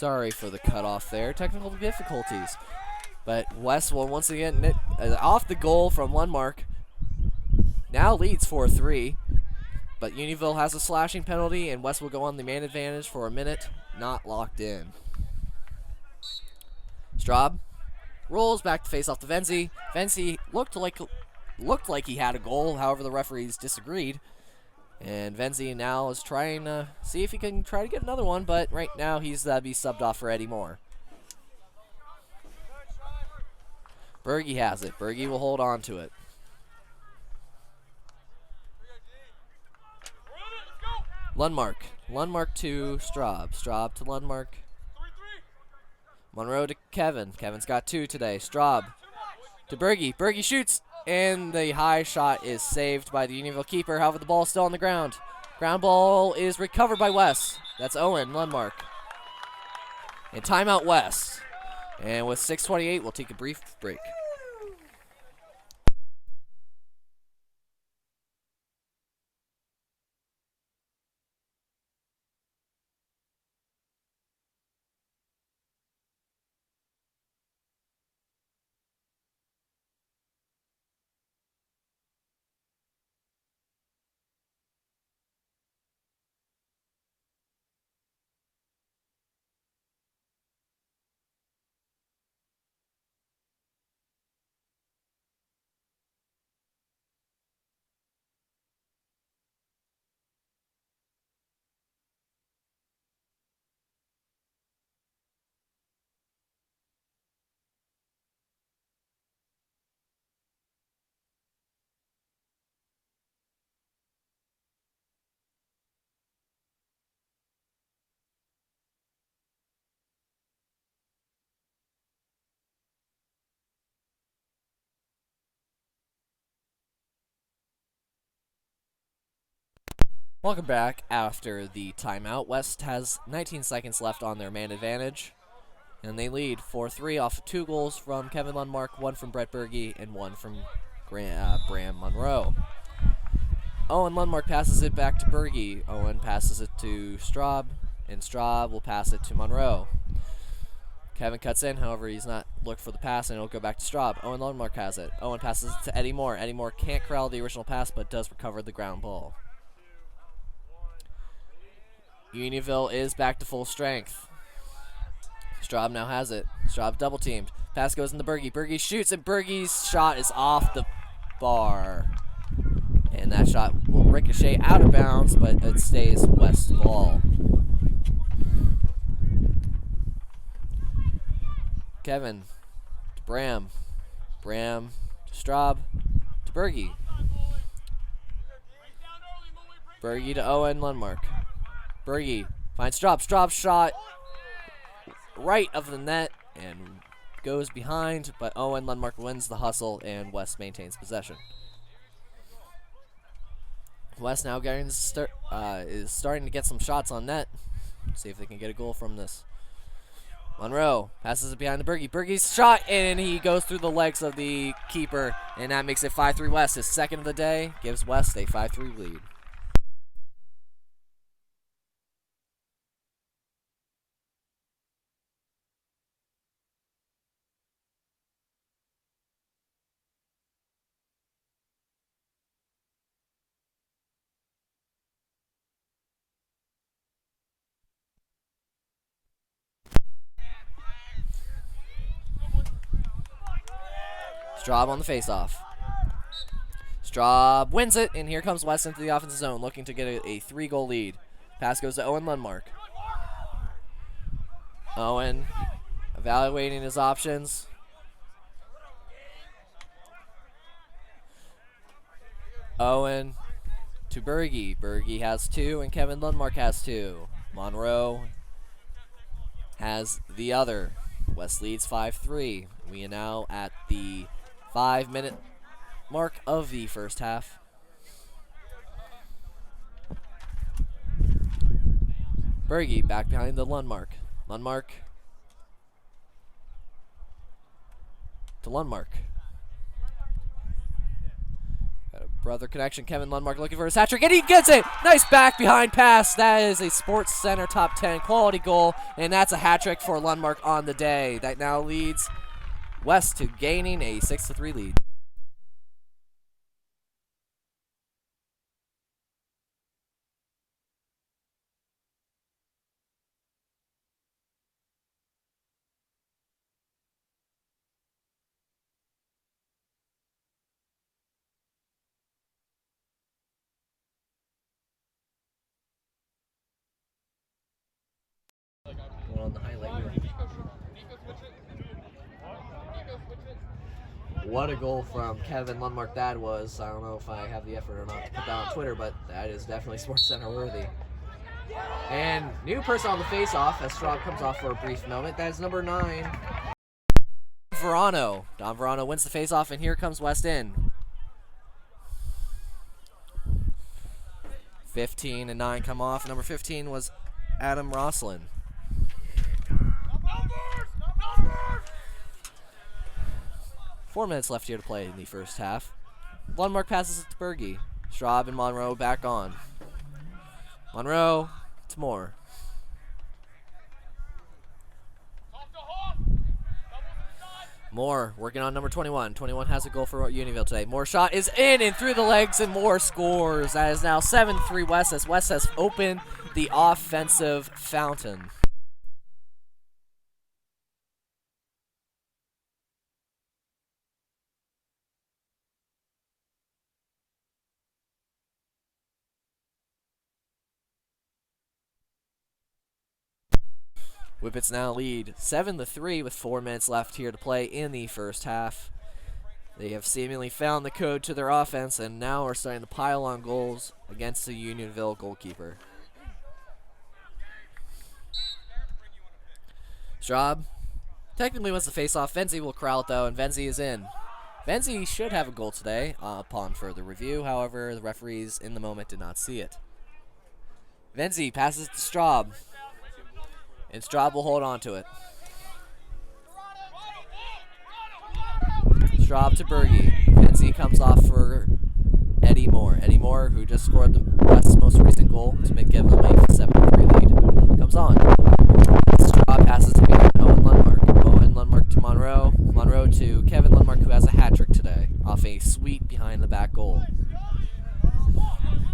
Sorry for the cutoff there. Technical difficulties. But West will once again off the goal from Lundmark. Now leads 4-3. But Unionville has a slashing penalty, and West will go on the man advantage for a minute. Not locked in. Straub rolls back to face off to Venzi. Venzi looked like he had a goal. However, the referees disagreed. And Venzi now is trying to see if he can try to get another one, but right now he's be subbed off for Eddie Moore. Berge has it. Berge will hold on to it. Lundmark. Lundmark to Straub. Straub to Lundmark. Monroe to Kevin. Kevin's got 2 today. Straub to Berge. Berge shoots, and the high shot is saved by the Unionville keeper. However, the ball is still on the ground. Ground ball is recovered by West. That's Owen Lundmark. And timeout West. And with 6:28, we'll take a brief break. Welcome back after the timeout. West has 19 seconds left on their man advantage, and they lead 4-3 off of 2 goals from Kevin Lundmark, 1 from Brett Berge, and 1 from Bram Monroe. Owen Lundmark passes it back to Berge. Owen passes it to Straub, and Straub will pass it to Monroe. Kevin cuts in, however, he's not looked for the pass, and it'll go back to Straub. Owen Lundmark has it. Owen passes it to Eddie Moore. Eddie Moore can't corral the original pass, but does recover the ground ball. Unionville is back to full strength. Straub now has it. Straub double teamed. Pass goes into Berge. Berge shoots, and Berge's shot is off the bar. And that shot will ricochet out of bounds, but it stays West ball. Kevin to Bram. Bram to Straub to Berge. Berge to Owen Lundmark. Berge finds Straub. Straub's shot right of the net and goes behind, but Owen Lundmark wins the hustle, and West maintains possession. West now is starting to get some shots on net. See if they can get a goal from this. Monroe passes it behind to Berge. Berge's shot, and he goes through the legs of the keeper, and that makes it 5-3 West. His second of the day gives West a 5-3 lead. Straub on the faceoff. Straub wins it, and here comes West into the offensive zone, looking to get a 3-goal lead. Pass goes to Owen Lundmark. Owen evaluating his options. Owen to Berge. Berge has 2, and Kevin Lundmark has 2. Monroe has the other. West leads 5-3. We are now at the 5-minute mark of the first half. Berge back behind the Lundmark. Lundmark to Lundmark. Got a Brother connection, Kevin Lundmark looking for his hat trick, and he gets it! Nice back behind pass. That is a Sports Center top 10 quality goal, and that's a hat trick for Lundmark on the day. That now leads West to gaining a 6-3 lead. On the highlight reel. What a goal from Kevin Lundmark that was. I don't know if I have the effort or not to put that on Twitter, but that is definitely Sports Center worthy. And new person on the face-off as Straub comes off for a brief moment. That is number 9, Verano. Don Verano wins the face-off, and here comes West in. 15 and 9 come off. Number 15 was Adam Roslin. 4 minutes left here to play in the first half. Lundmark passes it to Berge. Straub and Monroe back on. Monroe to Moore. Moore working on number 21. 21 has a goal for Unionville today. Moore shot is in and through the legs, and Moore scores. That is now 7-3 West, as West has opened the offensive fountain. Whippets now lead 7-3 with 4 minutes left here to play in the first half. They have seemingly found the code to their offense and now are starting to pile on goals against the Unionville goalkeeper. Straub technically wins the face-off. Venzi will corral it though, and Venzi is in. Venzi should have a goal today upon further review. However, the referees in the moment did not see it. Venzi passes to Straub, and Straub will hold on to it. Straub to Berge. Venzi comes off for Eddie Moore. Eddie Moore, who just scored the West's most recent goal to make give them a 7-3 lead, comes on. Straub passes to Owen Lundmark. Owen Lundmark to Monroe. Monroe to Kevin Lundmark, who has a hat trick today off a sweep behind the back goal.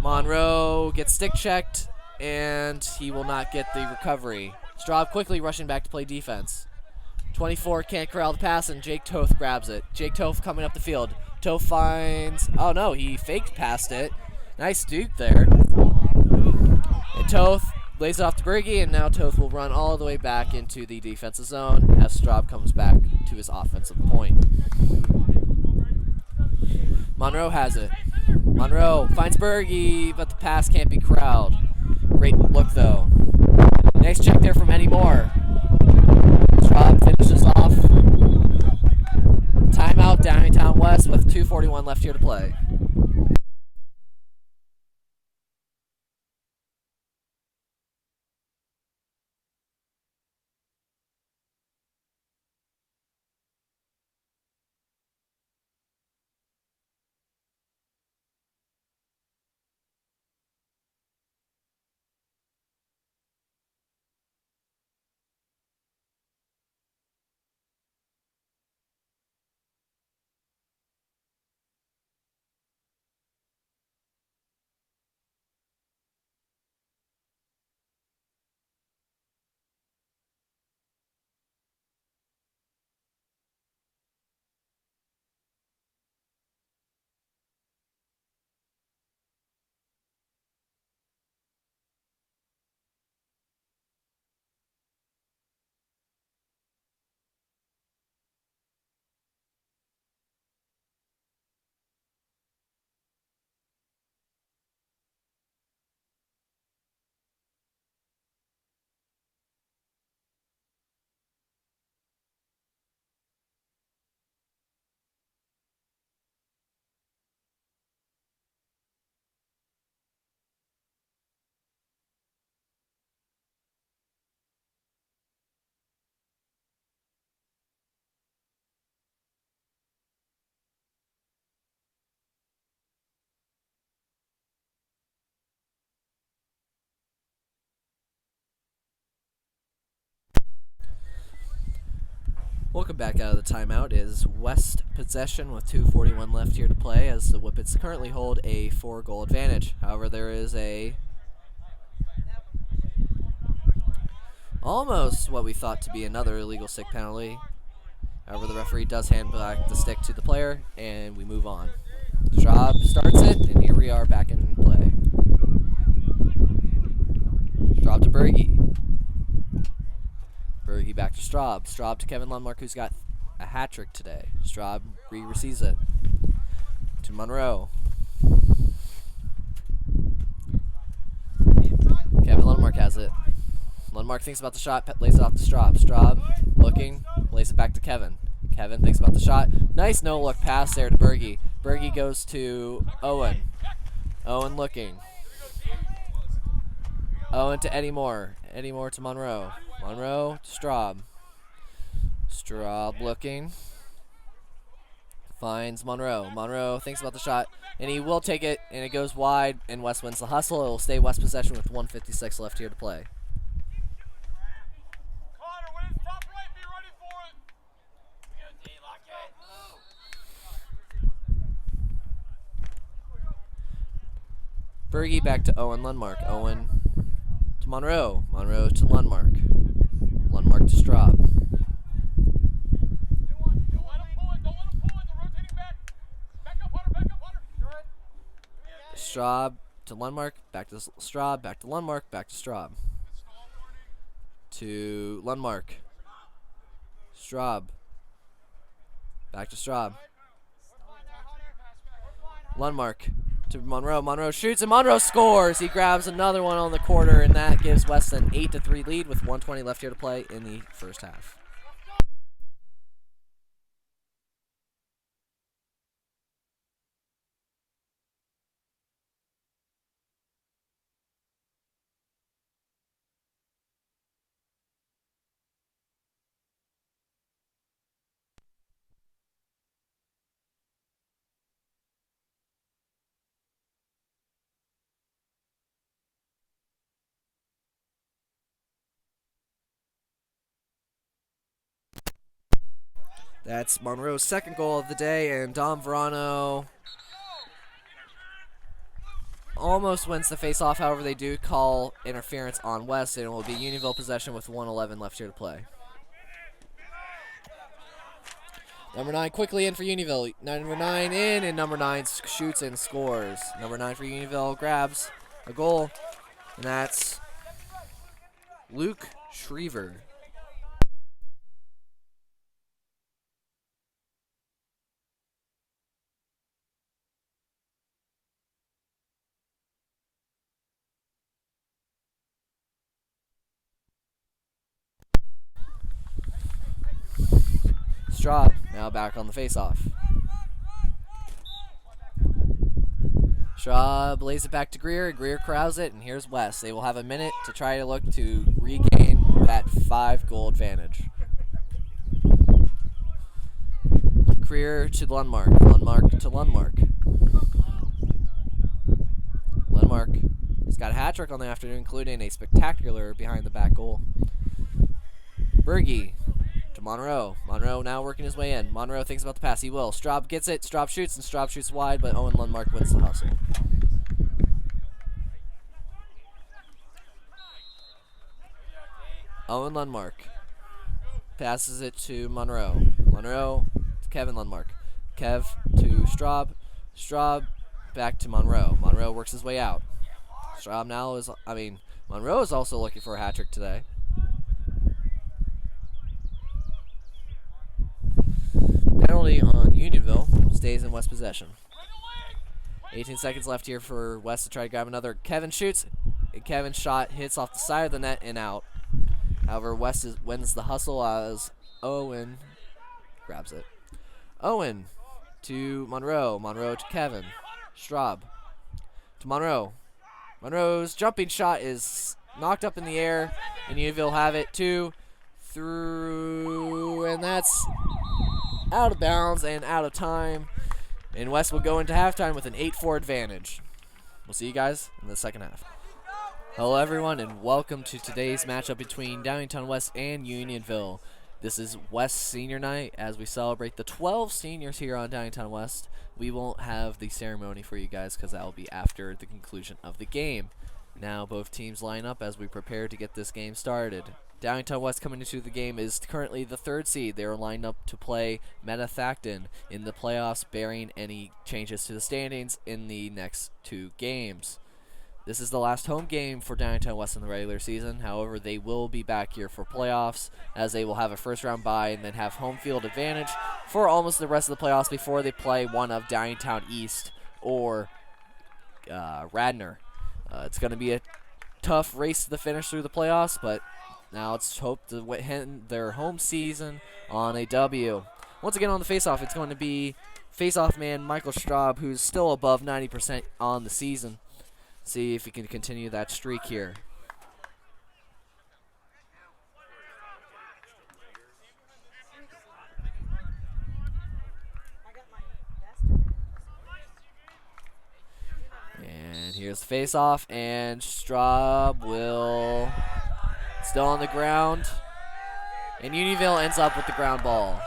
Monroe gets stick checked, and he will not get the recovery. Straub quickly rushing back to play defense. 24 can't corral the pass, and Jake Toth grabs it. Jake Toth coming up the field. Toth finds... Oh, no, he faked past it. Nice dupe there. And Toth lays it off to Berge, and now Toth will run all the way back into the defensive zone as Straub comes back to his offensive point. Monroe has it. Monroe finds Berge, but the pass can't be corralled. Great look, though. Nice check there from Eddie Moore. Straub finishes off. Timeout, Downingtown West with 2:41 left here to play. Welcome back out of the timeout. Is West possession with 2:41 left here to play as the Whippets currently hold a 4-goal advantage. However, there is a almost what we thought to be another illegal stick penalty. However, the referee does hand back the stick to the player, and we move on. Straub starts it, and here we are back in play. Straub to Berge. Berge back to Straub. Straub to Kevin Lundmark, who's got a hat trick today. Straub receives it to Monroe. Kevin Lundmark has it. Lundmark thinks about the shot, lays it off to Straub. Straub looking, lays it back to Kevin. Kevin thinks about the shot. Nice no-look pass there to Berge. Berge goes to Owen. Owen looking. Owen to Eddie Moore. Eddie Moore to Monroe. Monroe to Straub. Straub looking. Finds Monroe. Monroe thinks about the shot, and he will take it, and it goes wide, and West wins the hustle. It will stay West possession with 1:56 left here to play. Berge back to Owen Lundmark. Owen to Monroe. Monroe to Lundmark. Lundmark to Straub. Straub to Lundmark. Back to Straub. Back to Lundmark. Back to Straub. To Lundmark. Straub. Back to Straub. Lundmark to Monroe. Monroe shoots and Monroe scores. He grabs another one on the quarter, and that gives West an 8-3 lead with 1:20 left here to play in the first half. That's Monroe's second goal of the day, and Dom Verano almost wins the face-off. However, they do call interference on West, and it will be Unionville possession with 1:11 left here to play. Number 9 quickly in for Unionville. Number 9 in, and number 9 shoots and scores. Number 9 for Unionville grabs a goal, and that's Luke Schriever. Straub now back on the face-off. Straub lays it back to Greer. Greer corrals it, and here's West. They will have a minute to try to look to regain that 5-goal advantage. Greer to Lundmark. Lundmark to Lundmark. Lundmark has got a hat trick on the afternoon, including a spectacular behind-the-back goal. Berge to Monroe. Monroe now working his way in. Monroe thinks about the pass. He will. Straub gets it. Straub shoots, and Straub shoots wide, but Owen Lundmark wins the hustle. Owen Lundmark passes it to Monroe. Monroe to Kevin Lundmark. Kev to Straub. Straub back to Monroe. Monroe works his way out. Straub now is, Monroe is also looking for a hat trick today. Penalty on Unionville, stays in West possession. 18 seconds left here for West to try to grab another. Kevin shoots, and Kevin's shot hits off the side of the net and out. However, West wins the hustle as Owen grabs it. Owen to Monroe. Monroe to Kevin. Straub to Monroe. Monroe's jumping shot is knocked up in the air, and Unionville have it 2 through, and that's out of bounds and out of time. And West will go into halftime with an 8-4 advantage. We'll see you guys in the second half. Hello everyone, and welcome to today's matchup between Downingtown West and Unionville. This is West Senior Night as we celebrate the 12 seniors here on Downingtown West. We won't have the ceremony for you guys because that will be after the conclusion of the game. Now both teams line up as we prepare to get this game started. Downingtown West coming into the game is currently the 3rd seed. They are lined up to play Meta-Thacton in the playoffs, bearing any changes to the standings in the next 2 games. This is the last home game for Downingtown West in the regular season. However, they will be back here for playoffs as they will have a first-round bye and then have home field advantage for almost the rest of the playoffs before they play one of Downingtown East or Radnor. It's going to be a tough race to the finish through the playoffs, but now let's hope to end their home season on a W. Once again on the face-off, it's going to be face-off man Michael Straub, who's still above 90% on the season. See if he can continue that streak here. And here's the face-off, and Straub will still on the ground. And Unionville ends up with the ground ball.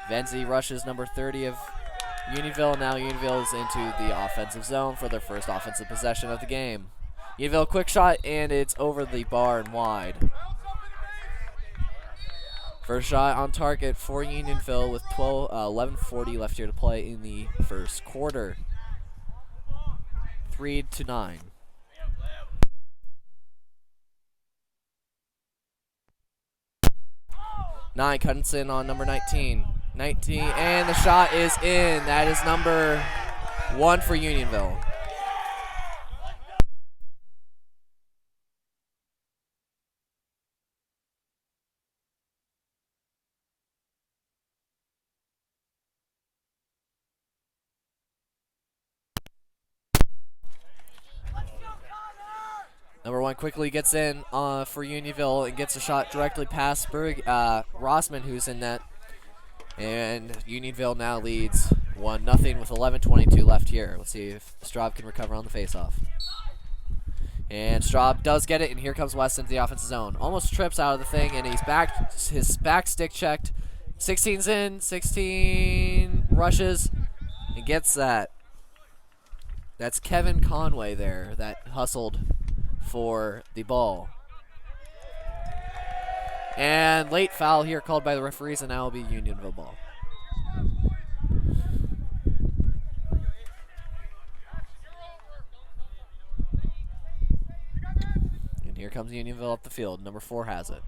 Venzi rushes number 30 of Unionville. Now Unionville is into the offensive zone for their first offensive possession of the game. Unionville quick shot, and it's over the bar and wide. First shot on target for Unionville with 11:40 left here to play in the first quarter. 3-9. Nine cuts in on number 19. 19, and the shot is in. That is number 1 for Unionville. Number 1 quickly gets in for Unionville and gets a shot directly past Rossman, who's in net. And Unionville now leads 1-0 with 11:22 left here. Let's see if Straub can recover on the faceoff. And Straub does get it, and here comes West into the offensive zone. Almost trips out of the thing, and his back stick checked. 16's in, 16 rushes, and gets that. That's Kevin Conway there that hustled for the ball. And late foul here called by the referees, and now will be Unionville ball. And here comes Unionville up the field. Number 4 has it.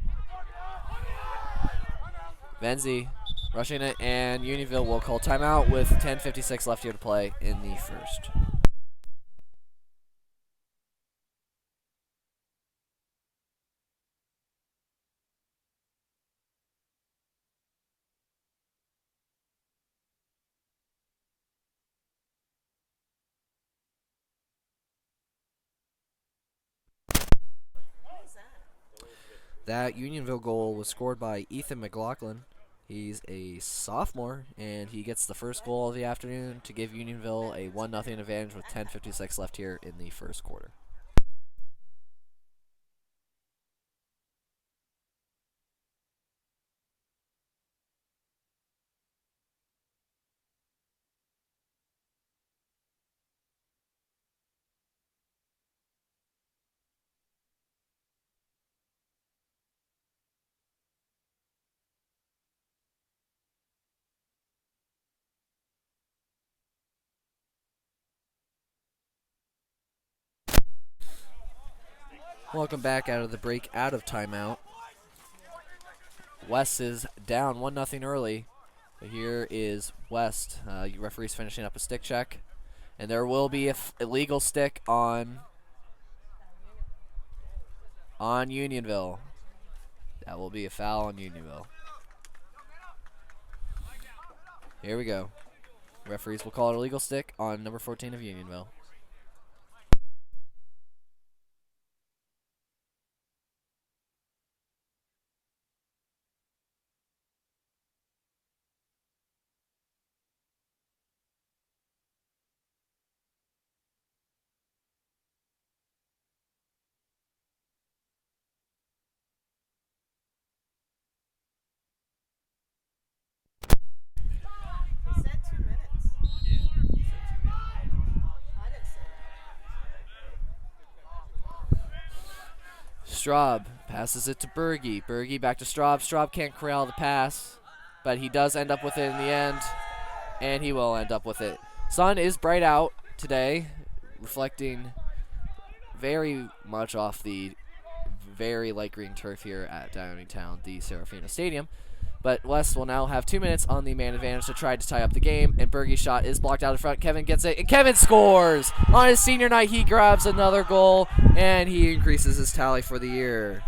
Venzi rushing it, and Unionville will call timeout with 10:56 left here to play in the first. That Unionville goal was scored by Ethan McLaughlin. He's a sophomore, and he gets the first goal of the afternoon to give Unionville a 1-0 advantage with 10:56 left here in the first quarter. Welcome back out of the break, out of timeout. West is down 1-0 early. But here is West. Referee's finishing up a stick check. And there will be a illegal stick on Unionville. That will be a foul on Unionville. Here we go. Referees will call it a legal stick on number 14 of Unionville. Straub passes it to Berge. Berge back to Straub. Straub can't corral the pass, but he does end up with it in the end, and he will end up with it. Sun is bright out today, reflecting very much off the very light green turf here at Downingtown, the Serafino Stadium. But West will now have 2 minutes on the man advantage to try to tie up the game, and Berge's shot is blocked out in front. Kevin gets it, and Kevin scores! On his senior night, he grabs another goal, and he increases his tally for the year.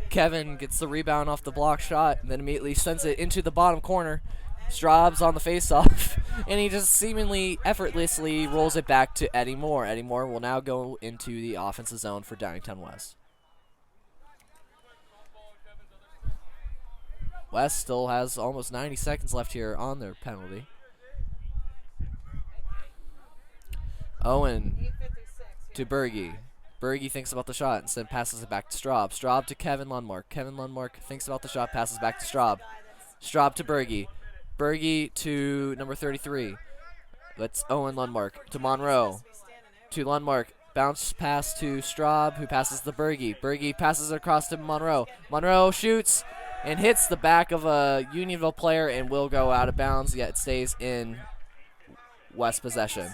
Kevin gets the rebound off the block shot and then immediately sends it into the bottom corner. Straub's on the faceoff, and he just seemingly effortlessly rolls it back to Eddie Moore. Eddie Moore will now go into the offensive zone for Downingtown West. West still has almost 90 seconds left here on their penalty. Owen to Berge. Berge thinks about the shot, instead passes it back to Straub. Straub to Kevin Lundmark. Kevin Lundmark thinks about the shot, passes back to Straub. Straub to Berge. Berge to number 33. That's Owen Lundmark. To Monroe. To Lundmark. Bounce pass to Straub, who passes to Berge. Berge passes it across to Monroe. Monroe shoots and hits the back of a Unionville player and will go out of bounds, yet it stays in West possession.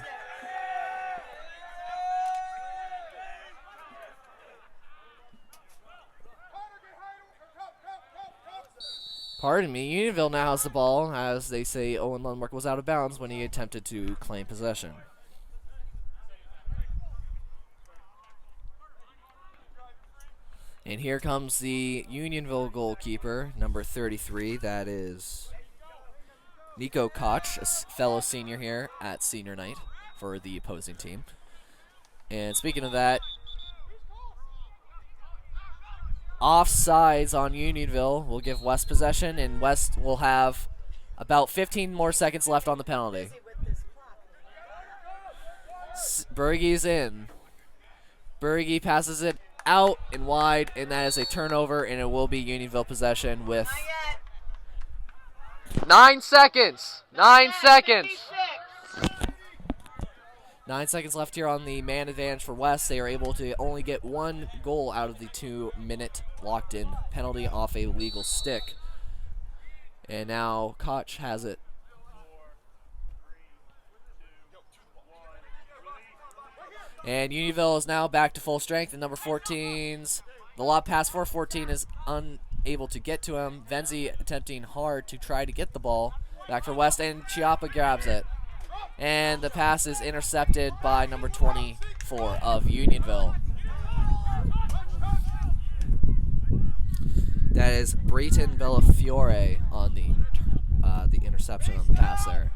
Pardon me, Unionville now has the ball, as they say Owen Lundmark was out of bounds when he attempted to claim possession. And here comes the Unionville goalkeeper, number 33. That is Nico Koch, a fellow senior here at senior night for the opposing team. And speaking of that, offsides on Unionville will give West possession, and West will have about 15 more seconds left on the penalty. Berge's in. Berge passes it out and wide, and that is a turnover, and it will be Unionville possession with 9 seconds. 9 seconds. 9 seconds left here on the man advantage for West. They are able to only get one goal out of the 2-minute locked-in penalty off a legal stick. And now Koch has it. And Unionville is now back to full strength. And number 14's, the lob pass for 14 is unable to get to him. Venzi attempting hard to try to get the ball back for West, and Chiappa grabs it. And the pass is intercepted by number 24 of Unionville. That is Brayton Bellafiore on the interception on the pass there.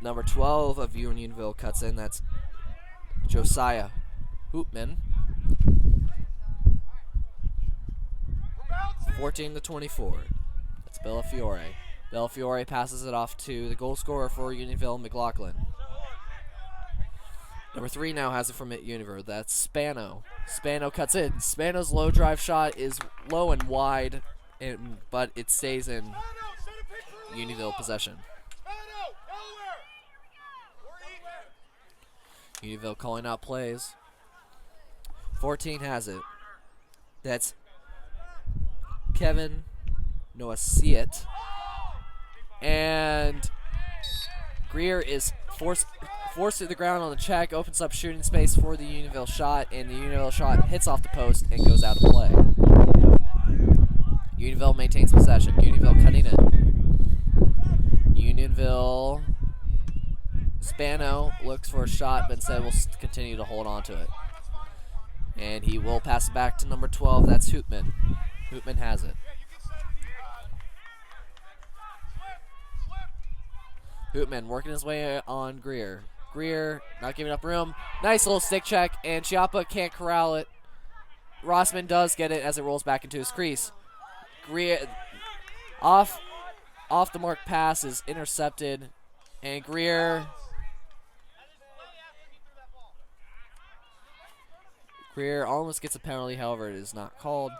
Number 12 of Unionville cuts in. That's Josiah Hoopman. 14-24. That's Bellafiore. Bellafiore passes it off to the goal scorer for Unionville, McLaughlin. Number 3 now has it from Unionville. That's Spano. Spano cuts in. Spano's low drive shot is low and wide, but it stays in Unionville possession. Unionville calling out plays. 14 has it. That's Kevin Noasiet. And Greer is forced to the ground on the check, opens up shooting space for the Unionville shot, and the Unionville shot hits off the post and goes out of play. Unionville maintains possession. Unionville cutting it. Unionville, Spano looks for a shot, but instead will continue to hold on to it. And he will pass it back to number 12. That's Hoopman. Hoopman has it. Hoopman working his way on Greer. Greer not giving up room. Nice little stick check, and Chiappa can't corral it. Rossman does get it as it rolls back into his crease. Greer Off the mark pass is intercepted, and Greer almost gets a penalty, however it is not called.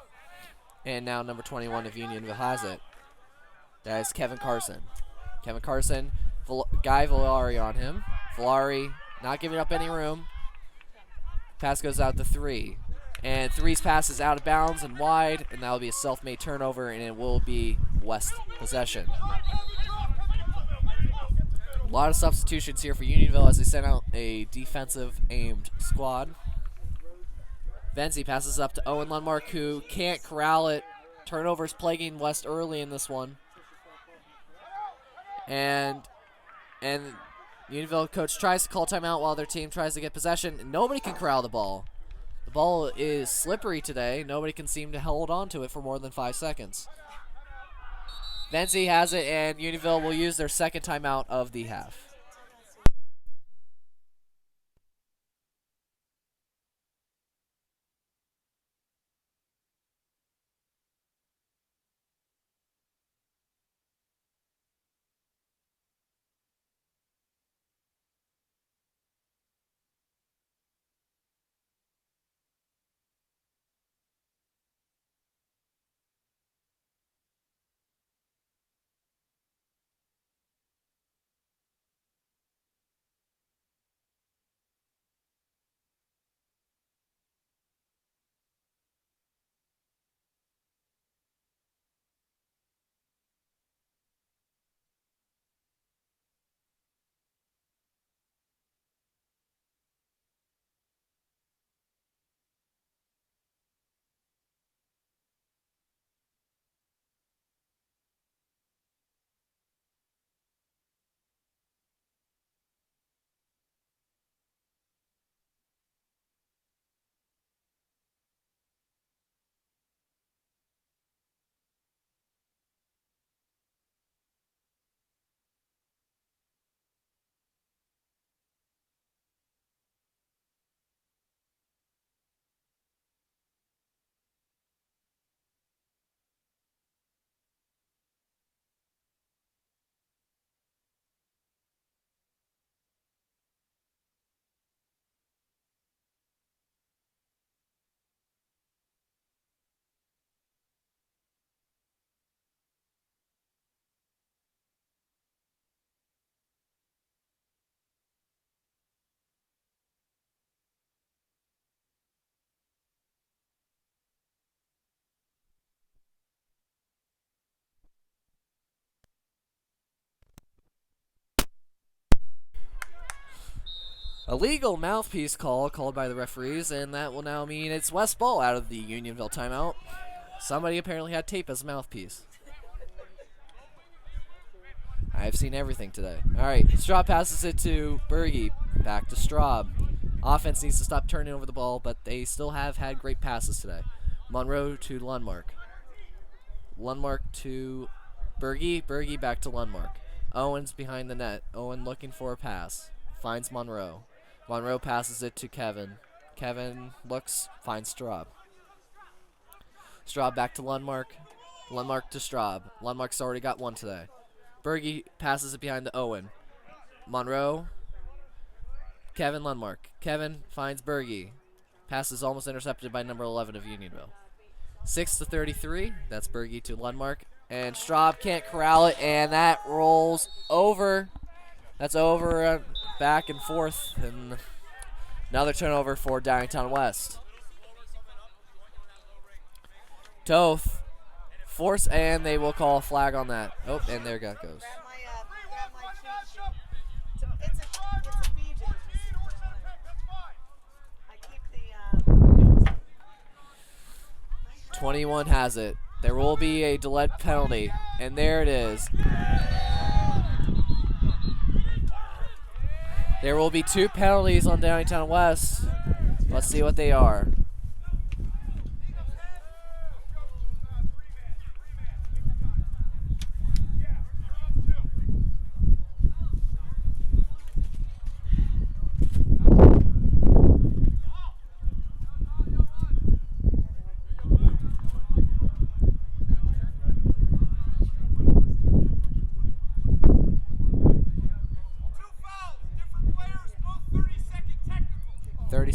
And now number 21 of Unionville has it. That is Kevin Carson. Kevin Carson, Guy Villari on him. Villari not giving up any room. Pass goes out to 3. And 3's pass is out of bounds and wide, and that will be a self-made turnover, and it will be West possession. A lot of substitutions here for Unionville as they send out a defensive-aimed squad. Venzi passes up to Owen Lundmark, who can't corral it. Turnovers plaguing West early in this one. And Unionville coach tries to call timeout while their team tries to get possession. Nobody can corral the ball. The ball is slippery today. Nobody can seem to hold on to it for more than 5 seconds. Venzi has it, and Unionville will use their second timeout of the half. A legal mouthpiece called by the referees, and that will now mean it's West ball out of the Unionville timeout. Somebody apparently had tape as a mouthpiece. I've seen everything today. All right, Straub passes it to Berge. Back to Straub. Offense needs to stop turning over the ball, but they still have had great passes today. Monroe to Lundmark. Lundmark to Berge. Berge back to Lundmark. Owens behind the net. Owen looking for a pass. Finds Monroe. Monroe passes it to Kevin. Kevin looks, finds Straub. Straub back to Lundmark. Lundmark to Straub. Lundmark's already got one today. Berge passes it behind to Owen. Monroe. Kevin Lundmark. Kevin finds Berge. Pass is almost intercepted by number 11 of Unionville. 6-33. That's Berge to Lundmark. And Straub can't corral it, and that rolls over. That's over, back and forth, and another turnover for Downingtown West. Toth force, and they will call a flag on that. Oh, and there that goes. 21 has it. There will be a delayed penalty, and there it is. There will be 2 penalties on Downingtown West. Let's see what they are.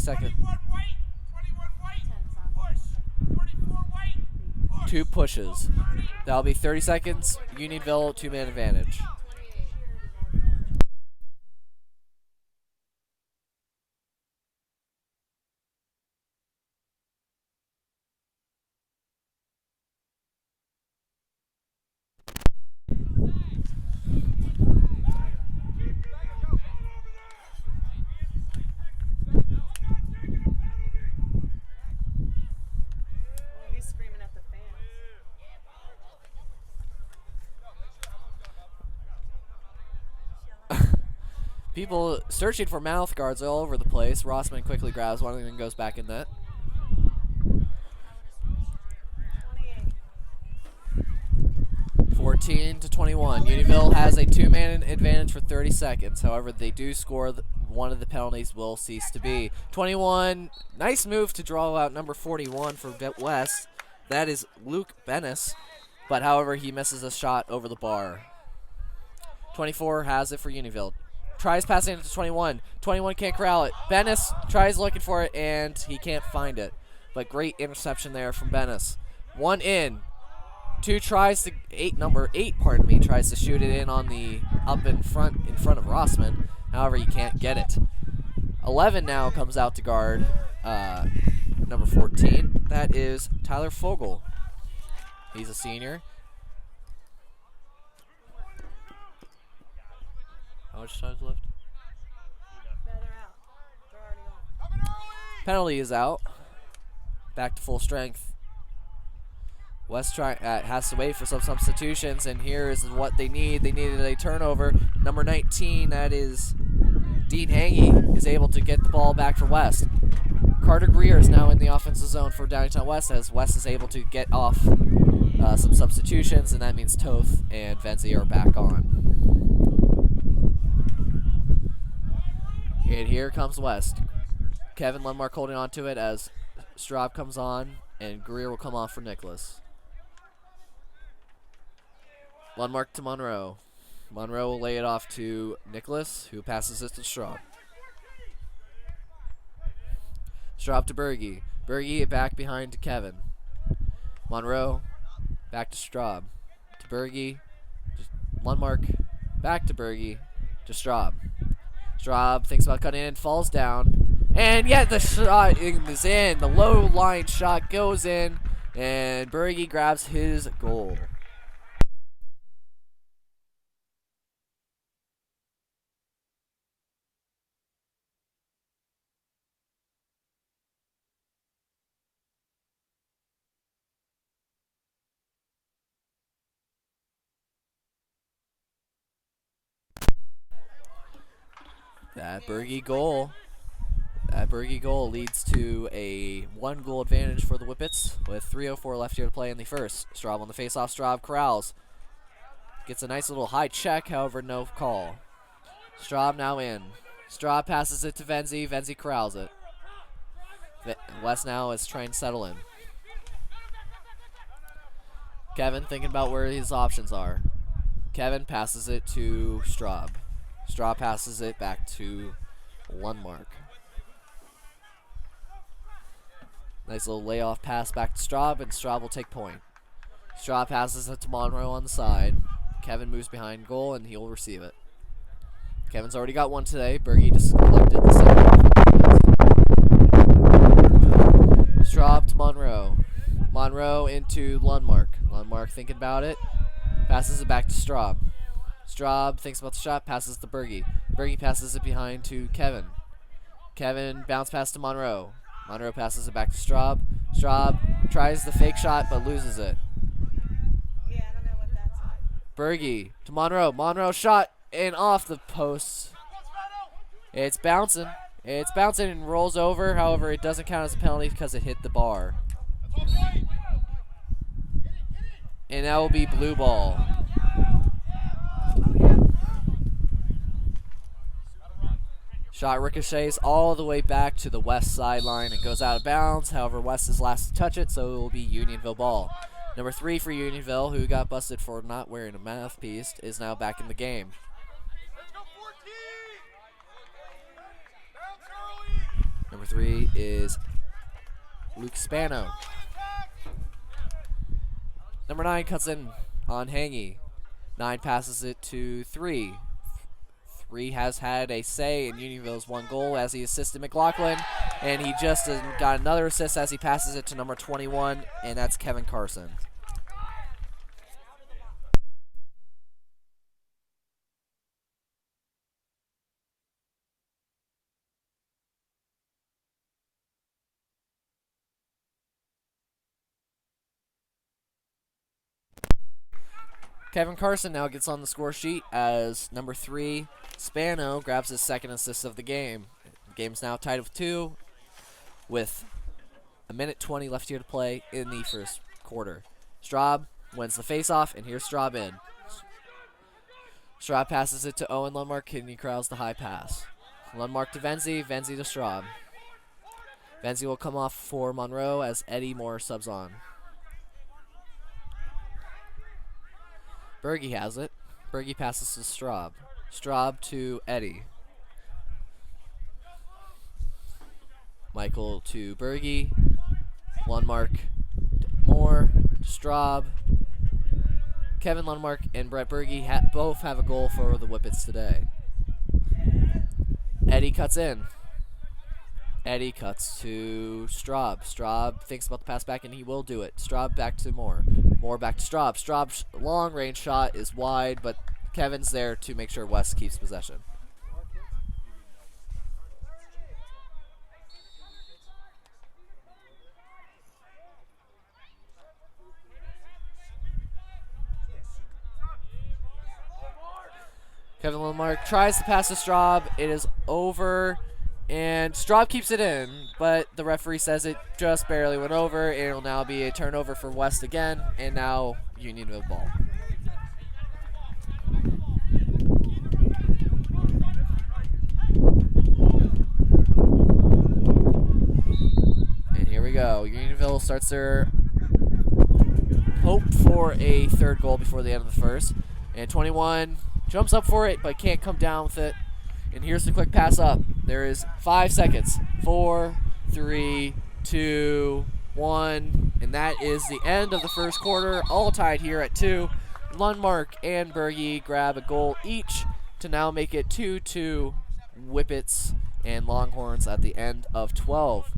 30-second. 2 pushes. That'll be 30 seconds. Unionville 2-man advantage. People searching for mouth guards all over the place. Rossman quickly grabs one and then goes back in net. 14-21. Unionville has a 2-man advantage for 30 seconds. However, they do score. One of the penalties will cease to be. 21. Nice move to draw out number 41 for West. That is Luke Bennis. But however, he misses a shot over the bar. 24 has it for Unionville. Tries passing it to 21. 21 can't corral it. Bennis tries looking for it, and he can't find it. But great interception there from Bennis. 1 in. 2 tries to number 8, tries to shoot it in on the up in front of Rossman. However, he can't get it. 11 now comes out to guard number 14. That is Tyler Fogel. He's a senior. How much time's left? Penalty is out. Back to full strength. West has to wait for some substitutions, and here is what they need. They needed a turnover. Number 19, that is Dean Hangy, is able to get the ball back for West. Carter Greer is now in the offensive zone for Downingtown West, as West is able to get off some substitutions, and that means Toth and Venzi are back on. And here comes West. Kevin Lundmark holding on to it as Straub comes on, and Greer will come off for Nicholas. Lundmark to Monroe. Monroe will lay it off to Nicholas, who passes it to Straub. Straub to Berge. Berge back behind to Kevin. Monroe back to Straub. To Berge. Lundmark back to Berge. To Straub. Straub thinks about cutting in, falls down. And yet the shot is in. The low line shot goes in. And Berge grabs his goal. That Berge goal leads to a 1-goal advantage for the Whippets with 3:04 left here to play in the first. Straub on the face-off. Straub corrals. Gets a nice little high check, however, no call. Straub now in. Straub passes it to Venzi. Venzi corrals it. West now is trying to settle in. Kevin thinking about where his options are. Kevin passes it to Straub. Straub passes it back to Lundmark. Nice little layoff pass back to Straub, and Straub will take point. Straub passes it to Monroe on the side. Kevin moves behind goal, and he'll receive it. Kevin's already got one today. Berge just collected the second. Straub to Monroe. Monroe into Lundmark. Lundmark thinking about it. Passes it back to Straub. Straub thinks about the shot, passes to Berge. Berge passes it behind to Kevin. Kevin bounce pass to Monroe. Monroe passes it back to Straub. Straub tries the fake shot but loses it. Yeah, I don't know what that's like. Berge to Monroe. Monroe shot and off the post. It's bouncing. It's bouncing and rolls over. However, it doesn't count as a penalty because it hit the bar. And that will be blue ball. Shot ricochets all the way back to the West sideline and goes out of bounds. However, West is last to touch it, so it will be Unionville ball. Number 3 for Unionville, who got busted for not wearing a mouthpiece, is now back in the game. Number 3 is Luke Spano. Number 9 cuts in on Hangy. 9 passes it to 3. 3 has had a say in Unionville's one goal as he assisted McLaughlin, and he just got another assist as he passes it to number 21, and that's Kevin Carson. Kevin Carson now gets on the score sheet as number 3, Spano, grabs his second assist of the game. The game's now tied with 2 with a minute 20 left here to play in the first quarter. Straub wins the faceoff, and here's Straub in. Straub passes it to Owen Lundmark, and he corrals the high pass. Lundmark to Venzi, Venzi to Straub. Venzi will come off for Monroe as Eddie Moore subs on. Berge has it. Berge passes to Straub. Straub to Eddie. Michael to Berge. Lundmark to Moore. Straub. Kevin Lundmark and Brett Berge both have a goal for the Whippets today. Eddie cuts in. Eddie cuts to Straub. Straub thinks about the pass back, and he will do it. Straub back to Moore. Moore back to Straub. Straub's long-range shot is wide, but Kevin's there to make sure West keeps possession. Kevin Lundmark tries to pass to Straub. It is over, and Straub keeps it in, but the referee says it just barely went over. It will now be a turnover for West again, and now Unionville ball. And here we go. Unionville starts their hope for a third goal before the end of the first. And 21 jumps up for it, but can't come down with it. And here's the quick pass up. There is 5 seconds. 4, 3, 2, 1. And that is the end of the first quarter. All tied here at 2. Lundmark and Berge grab a goal each to now make it 2-2 Whippets and Longhorns at the end of 12.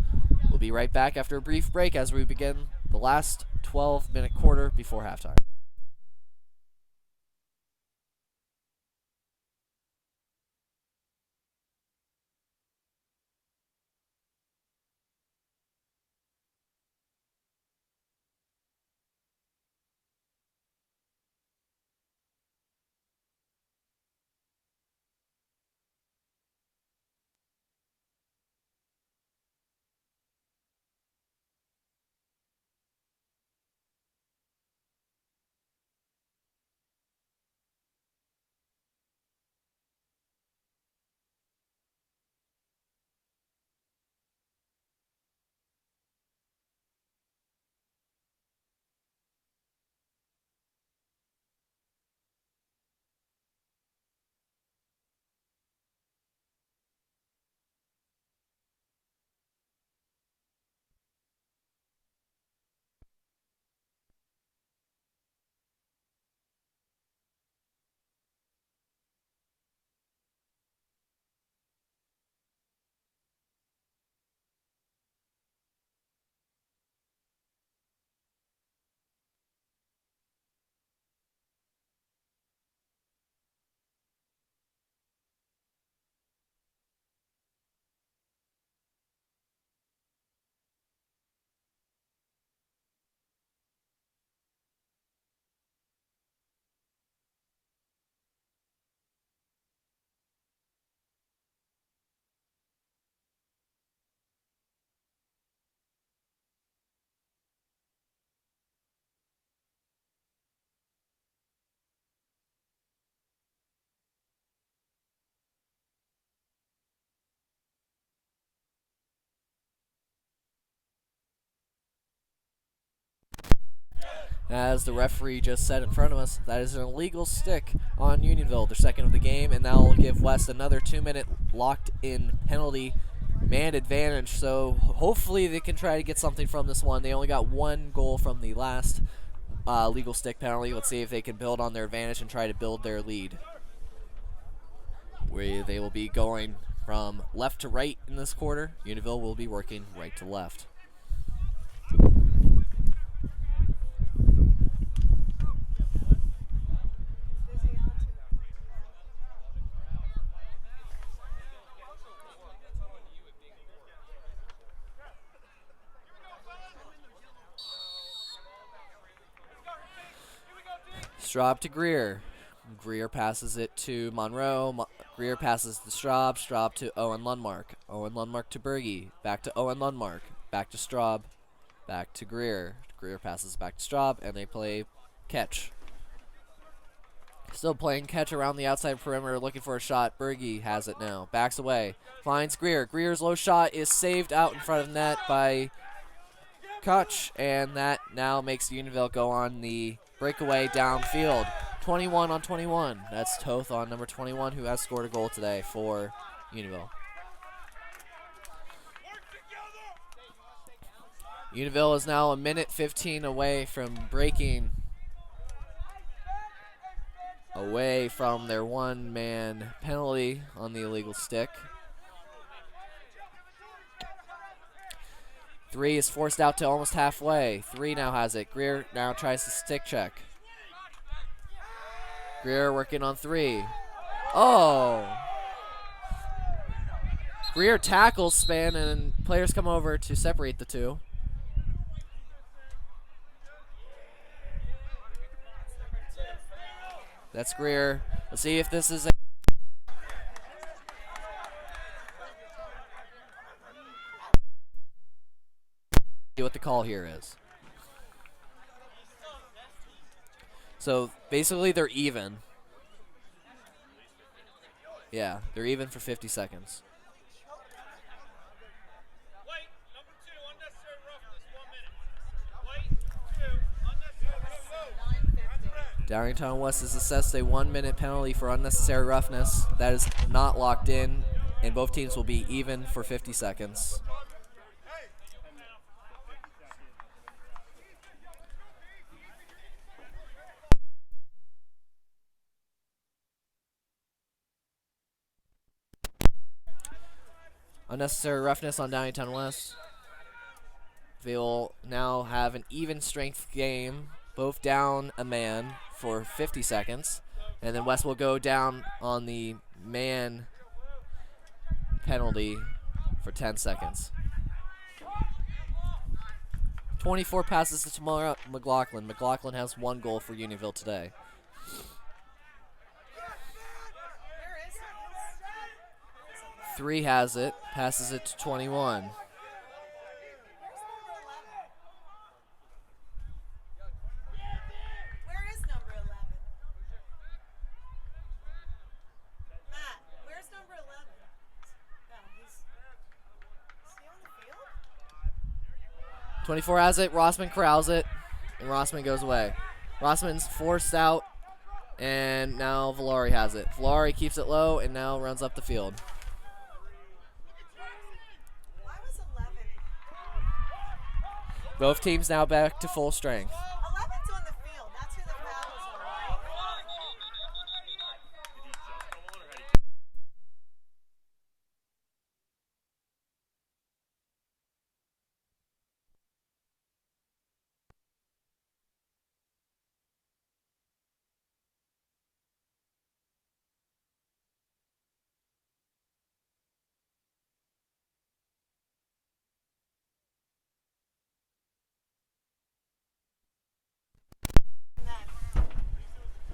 We'll be right back after a brief break as we begin the last 12-minute quarter before halftime. As the referee just said in front of us, that is an illegal stick on Unionville, their second of the game, and that will give West another 2-minute locked-in penalty man advantage, so hopefully they can try to get something from this one. They only got one goal from the last legal stick penalty. Let's see if they can build on their advantage and try to build their lead. Where they will be going from left to right in this quarter. Unionville will be working right to left. Straub to Greer. Greer passes it to Monroe. Greer passes to Straub. Straub to Owen Lundmark. Owen Lundmark to Berge. Back to Owen Lundmark. Back to Straub. Back to Greer. Greer passes back to Straub, and they play catch. Still playing catch around the outside perimeter, looking for a shot. Berge has it now. Backs away. Finds Greer. Greer's low shot is saved out in front of net by Koch, and that now makes Unionville go on the breakaway downfield. 21 on 21. That's Toth on number 21, who has scored a goal today for Unionville. Unionville is now a minute 15 away from breaking away from their one-man penalty on the illegal stick. 3 is forced out to almost halfway. 3 now has it. Greer now tries to stick check. Greer working on 3. Oh! Greer tackles Span, and players come over to separate the two. That's Greer. Let's see if this is what the call here is. So basically they're even. Yeah, they're even for 50 seconds. Downingtown West has assessed a 1-minute penalty for unnecessary roughness. That is not locked in, and both teams will be even for 50 seconds. Unnecessary roughness on Downingtown West. They will now have an even strength game, both down a man for 50 seconds, and then West will go down on the man penalty for 10 seconds. 24 passes to McLaughlin. McLaughlin has 1 goal for Unionville today. Three has it, passes it to 21. Where is number 11? Matt, where's number 11? No, is he on the field? 24 has it, Rossman corrals it, and Rossman goes away. Rossman's forced out, and now Valari has it. Valari keeps it low and now runs up the field. Both teams now back to full strength. 11's on the field. That's who the fouls are, right?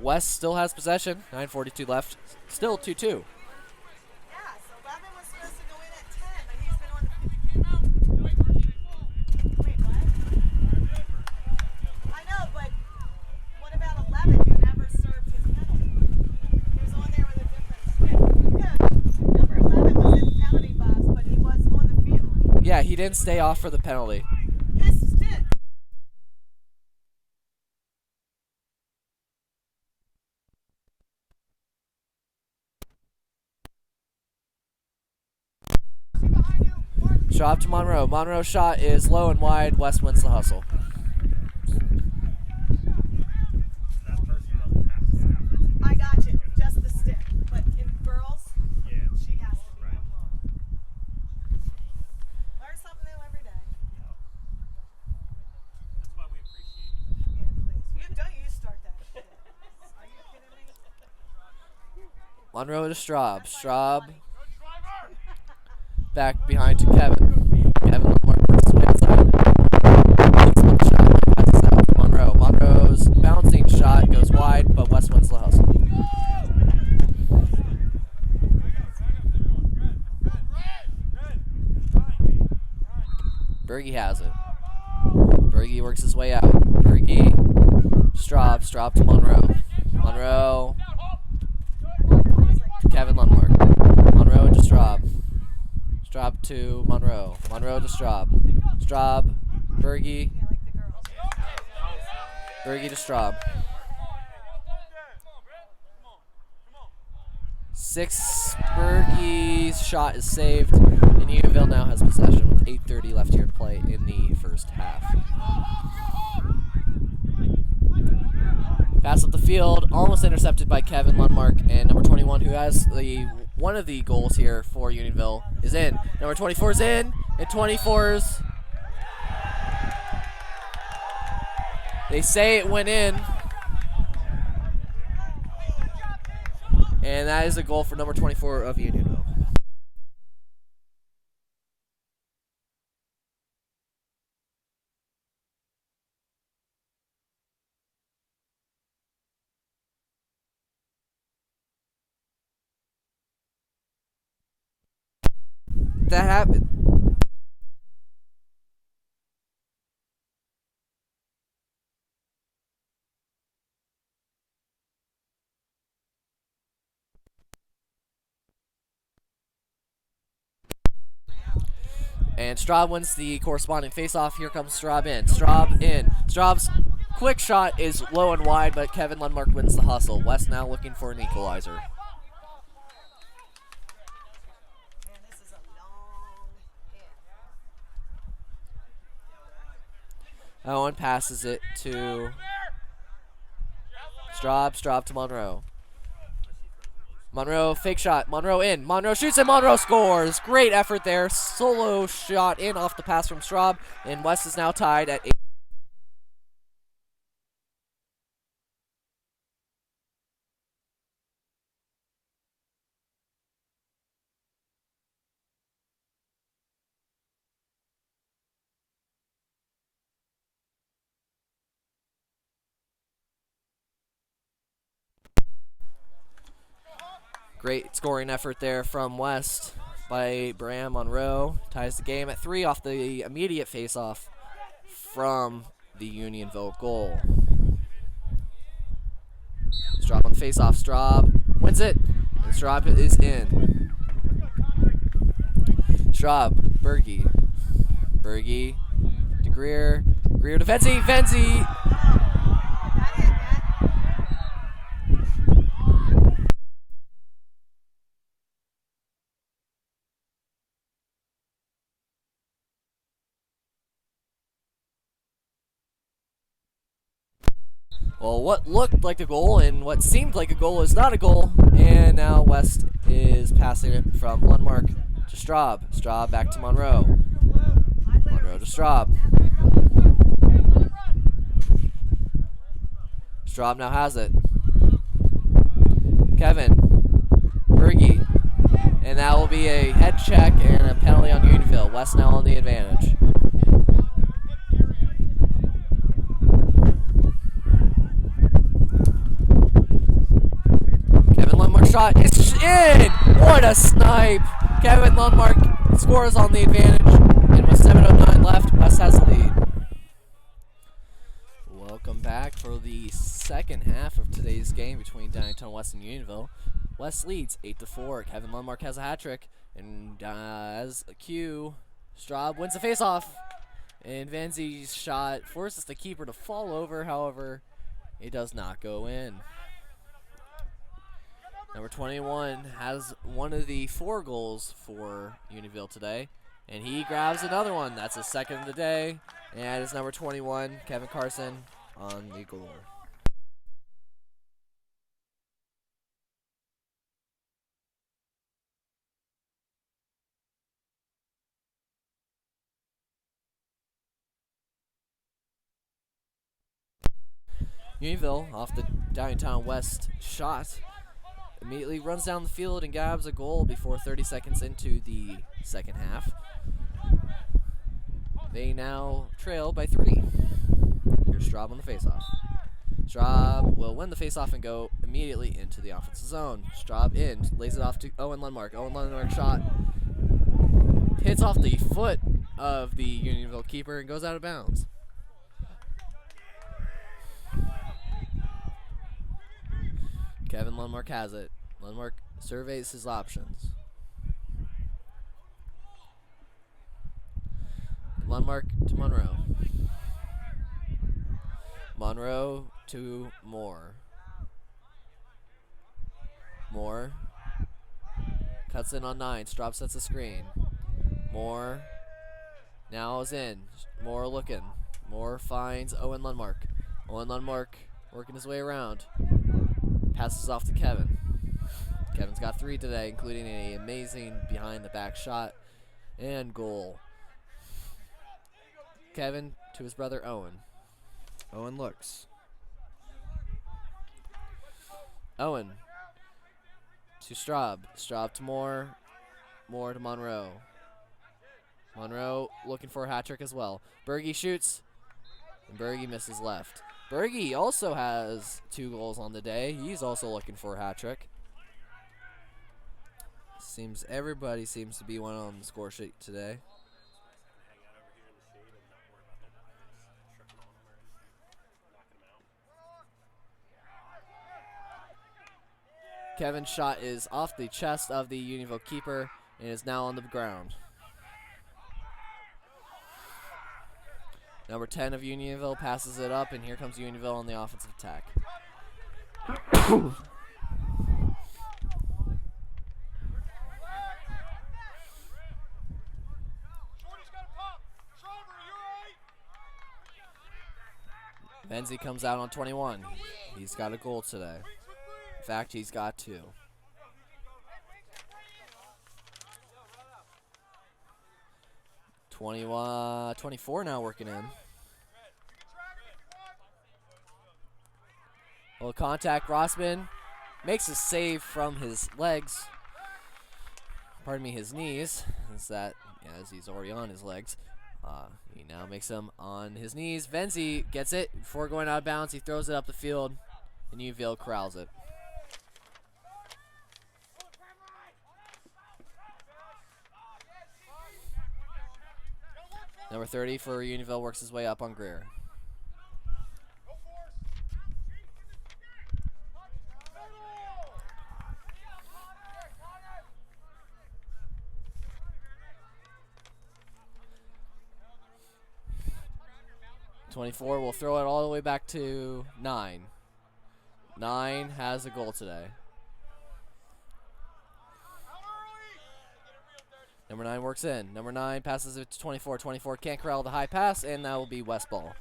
West still has possession. 9:42 left. Still 2-2. Yeah, so 11 was supposed to go in at 10, but he's been on the... Wait, what? I know, but what about 11 who never served his penalty? He was on there with a different stick. Yeah, number 11 was in the penalty box, but he was on the field. Yeah, he didn't stay off for the penalty. His stick. Behind you. Straub to Monroe. Monroe's shot is low and wide. West wins the hustle. I got you. Just the stick. But in girls, she has to be. Learn something new every day. That's why we appreciate you. Yeah, please. Don't you start that shit. Are you kidding me? Monroe to Straub. Straub back behind to Kevin. Kevin works his way outside. Takes one shot, passes out to Monroe. Monroe's bouncing shot goes wide, but West wins the hustle. Berge has it. Berge works his way out. Berge, Straub to Monroe. Monroe, Kevin Lundmark. Monroe to Straub. Straub to Monroe. Monroe to Straub. Straub, Berge. Yeah, like the girls. Berge to Straub. 6. Berge's shot is saved, and Unionville now has possession with 8:30 left here to play in the first half. Pass up the field, almost intercepted by Kevin Lundmark, and number 21, who has one of the goals here for Unionville, is in. Number 24 is in, and 24's. They say it went in. And that is a goal for number 24 of Unionville. That happened. And Straub wins the corresponding faceoff. Here comes Straub in. Straub in. Straub's quick shot is low and wide, but Kevin Lundmark wins the hustle. West now looking for an equalizer. Man, this is a long hit. Owen passes it to Straub. Straub to Monroe. Monroe, fake shot. Monroe in. Monroe shoots and Monroe scores. Great effort there. Solo shot in off the pass from Straub. And West is now tied at 8. Great scoring effort there from West by Bram Monroe. Ties the game at 3 off the immediate face-off from the Unionville goal. Straub on the face-off. Straub wins it. And Straub is in. Straub, Berge. Berge to Greer. Greer to Venzi. Venzi. Well, what looked like a goal and what seemed like a goal is not a goal. And now West is passing it from Lundmark to Straub. Straub back to Monroe. Monroe to Straub. Straub now has it. Kevin. Berge. And that will be a head check and a penalty on Unionville. West now on the advantage. Shot is in! What a snipe! Kevin Lundmark scores on the advantage, and with 7:09 left, West has the lead. Welcome back for the second half of today's game between Downingtown West and Unionville. West leads 8-4. Kevin Lundmark has a hat trick, and as a cue, Straub wins the faceoff, and Vanzi's shot forces the keeper to fall over. However, it does not go in. Number 21 has one of the 4 goals for Unionville today, And he grabs another one. That's his second of the day. And it's number 21, Kevin Carson, on the goal. Unionville, off the Downingtown West shot, immediately runs down the field and grabs a goal before 30 seconds into the second half. They now trail by 3. Here's Straub on the faceoff. Straub will win the faceoff and go immediately into the offensive zone. Straub in, lays it off to Owen Lundmark. Owen Lundmark shot hits off the foot of the Unionville keeper and goes out of bounds. Kevin Lundmark has it. Lundmark surveys his options. Lundmark to Monroe. Monroe to Moore. Moore cuts in on 9. Straub sets the screen. Moore now is in. Moore looking. Moore finds Owen Lundmark. Owen Lundmark working his way around. Passes off to Kevin. Kevin's got 3 today, including an amazing behind-the-back shot and goal. Kevin to his brother Owen. Owen looks. Owen to Straub. Straub to Moore. Moore to Monroe. Monroe looking for a hat trick as well. Berge shoots, and Berge misses left. Berge also has 2 goals on the day. He's also looking for a hat trick. Seems everybody seems to be one on the score sheet today. Kevin's shot is off the chest of the Unionville keeper and is now on the ground. Number 10 of Unionville passes it up, and here comes Unionville on the offensive attack. Benzie comes out on 21. He's got a goal today. In fact, he's got 2. 24 now working in. Well, contact. Rossman makes a save from his legs. Pardon me, his knees. As he's already on his legs. He now makes them on his knees. Venzi gets it before going out of bounds. He throws it up the field, and Unionville corrals it. Number 30 for Unionville works his way up on Greer. '24 will throw it all the way back to 9. 9 has a goal today. Number 9 works in. Number 9 passes it to 24. 24 can't corral the high pass, and that will be West ball.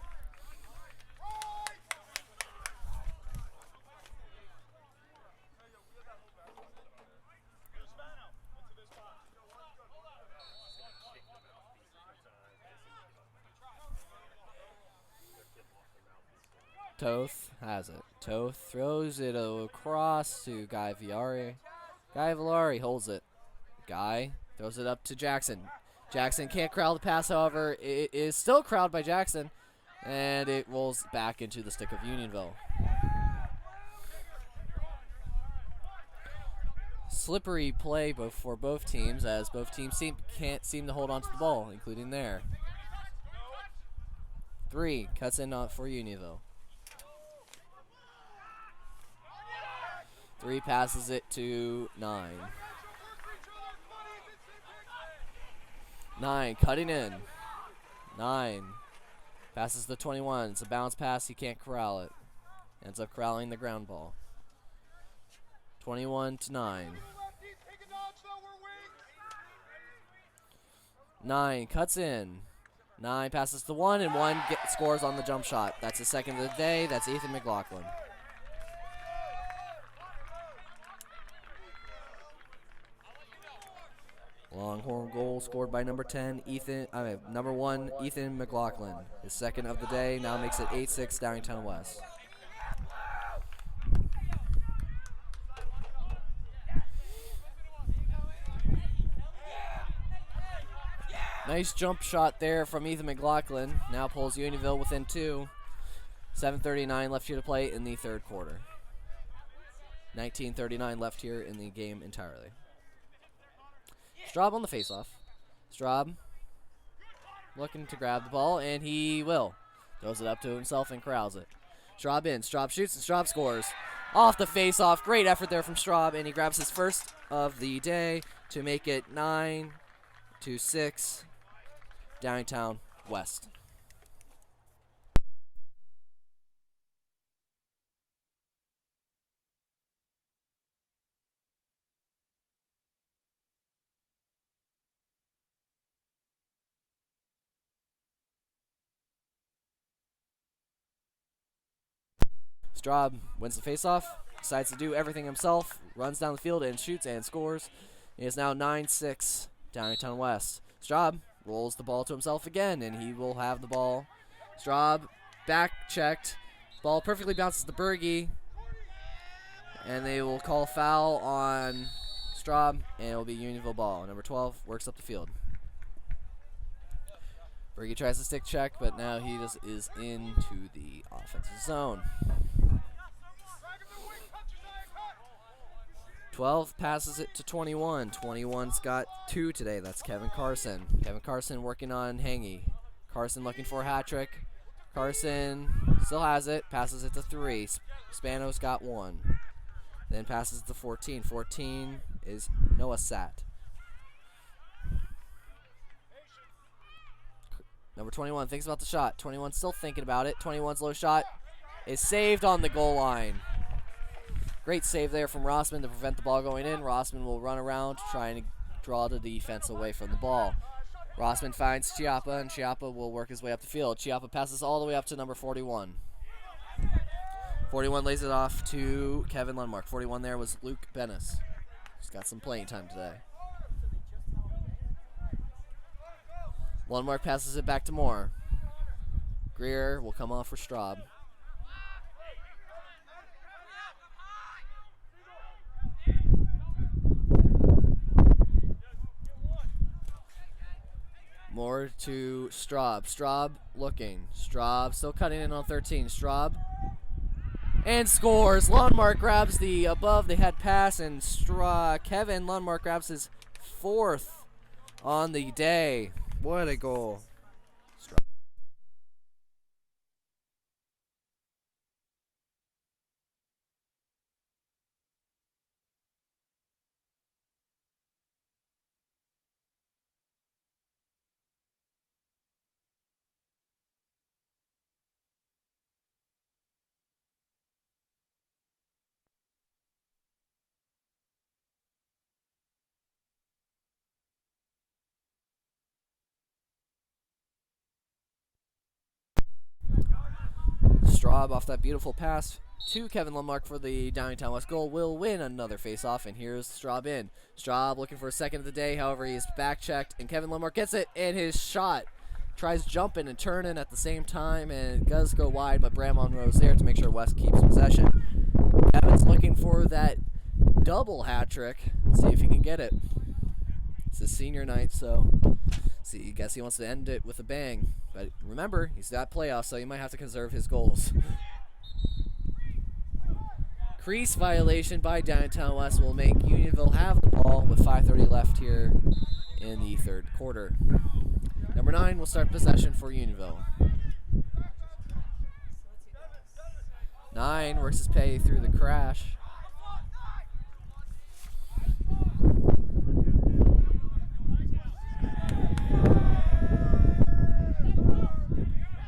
Toth has it. Toth throws it across to Guy Villari. Guy Villari holds it. Guy throws it up to Jackson. Jackson can't corral the pass, however. It is still corralled by Jackson, and it rolls back into the stick of Unionville. Slippery play for both teams, as both teams can't seem to hold on to the ball, including there. 3 cuts in for Unionville. 3 passes it to 9. 9 cutting in. 9 passes the 21. It's a bounce pass. He can't corral it. Ends up corralling the ground ball. 21 to 9. 9 cuts in. 9 passes to 1, and 1 scores on the jump shot. That's his second of the day. That's Ethan McLaughlin. Longhorn goal scored by number 10, number 1, Ethan McLaughlin. His second of the day now makes it 8-6 Downingtown West. Nice jump shot there from Ethan McLaughlin. Now pulls Unionville within 2. 7:39 left here to play in the third quarter. 19:39 left here in the game entirely. Straub on the faceoff. Straub looking to grab the ball, and he will. Throws it up to himself and corrals it. Straub in. Straub shoots, and Straub scores. Off the faceoff. Great effort there from Straub, and he grabs his first of the day to make it 9-6 Downingtown West. Straub wins the faceoff, decides to do everything himself, runs down the field and shoots and scores. It is now 9-6 Downingtown West. Straub rolls the ball to himself again, and he will have the ball. Straub back checked. Ball perfectly bounces to Berge, and they will call foul on Straub, and it will be Unionville ball. Number 12 works up the field. Berge tries to stick check, but now he just is into the offensive zone. 12 passes it to 21. 21's got 2 today. That's Kevin Carson. Kevin Carson working on Hangy. Carson looking for a hat trick. Carson still has it. Passes it to 3. Spano's got 1. Then passes it to 14. 14 is Noah Satt. Number 21 thinks about the shot. 21 still thinking about it. 21's low shot is saved on the goal line. Great save there from Rossman to prevent the ball going in. Rossman will run around trying to draw the defense away from the ball. Rossman finds Chiappa, and Chiappa will work his way up the field. Chiappa passes all the way up to number 41. 41 lays it off to Kevin Lundmark. 41 there was Luke Bennis. He's got some playing time today. Lundmark passes it back to Moore. Greer will come off for Straub. Moore to Straub. Straub looking. Straub still cutting in on 13. Straub and scores. Lundmark grabs the above the head pass, and Kevin Lundmark grabs his 4th on the day. What a goal. Straub off that beautiful pass to Kevin Lundmark for the Downingtown West goal will win another face-off, and here's Straub in. Straub looking for a second of the day, however, he is back-checked, and Kevin Lundmark gets it, and his shot tries jumping and turning at the same time, and it does go wide, but Bram Monroe's there to make sure West keeps possession. Kevin's looking for that double hat trick. See if he can get it. It's his senior night, so I guess he wants to end it with a bang. But remember, he's got playoffs, so he might have to conserve his goals. Crease violation by Downingtown West will make Unionville have the ball with 5:30 left here in the third quarter. Number 9 will start possession for Unionville. 9 works his pay through the crash.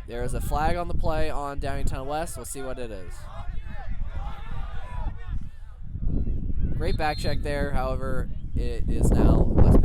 There is a flag on the play on Downingtown West. We'll see what it is. Great back check there. However, it is now West.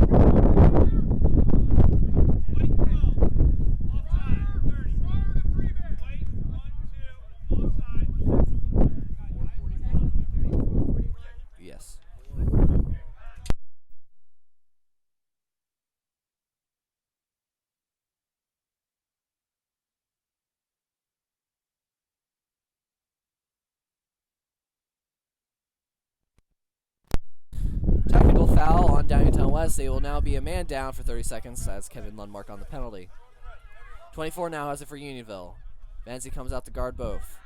West, they will now be a man down for 30 seconds as Kevin Lundmark on the penalty. 24 now has it for Unionville. Vanzi comes out to guard both.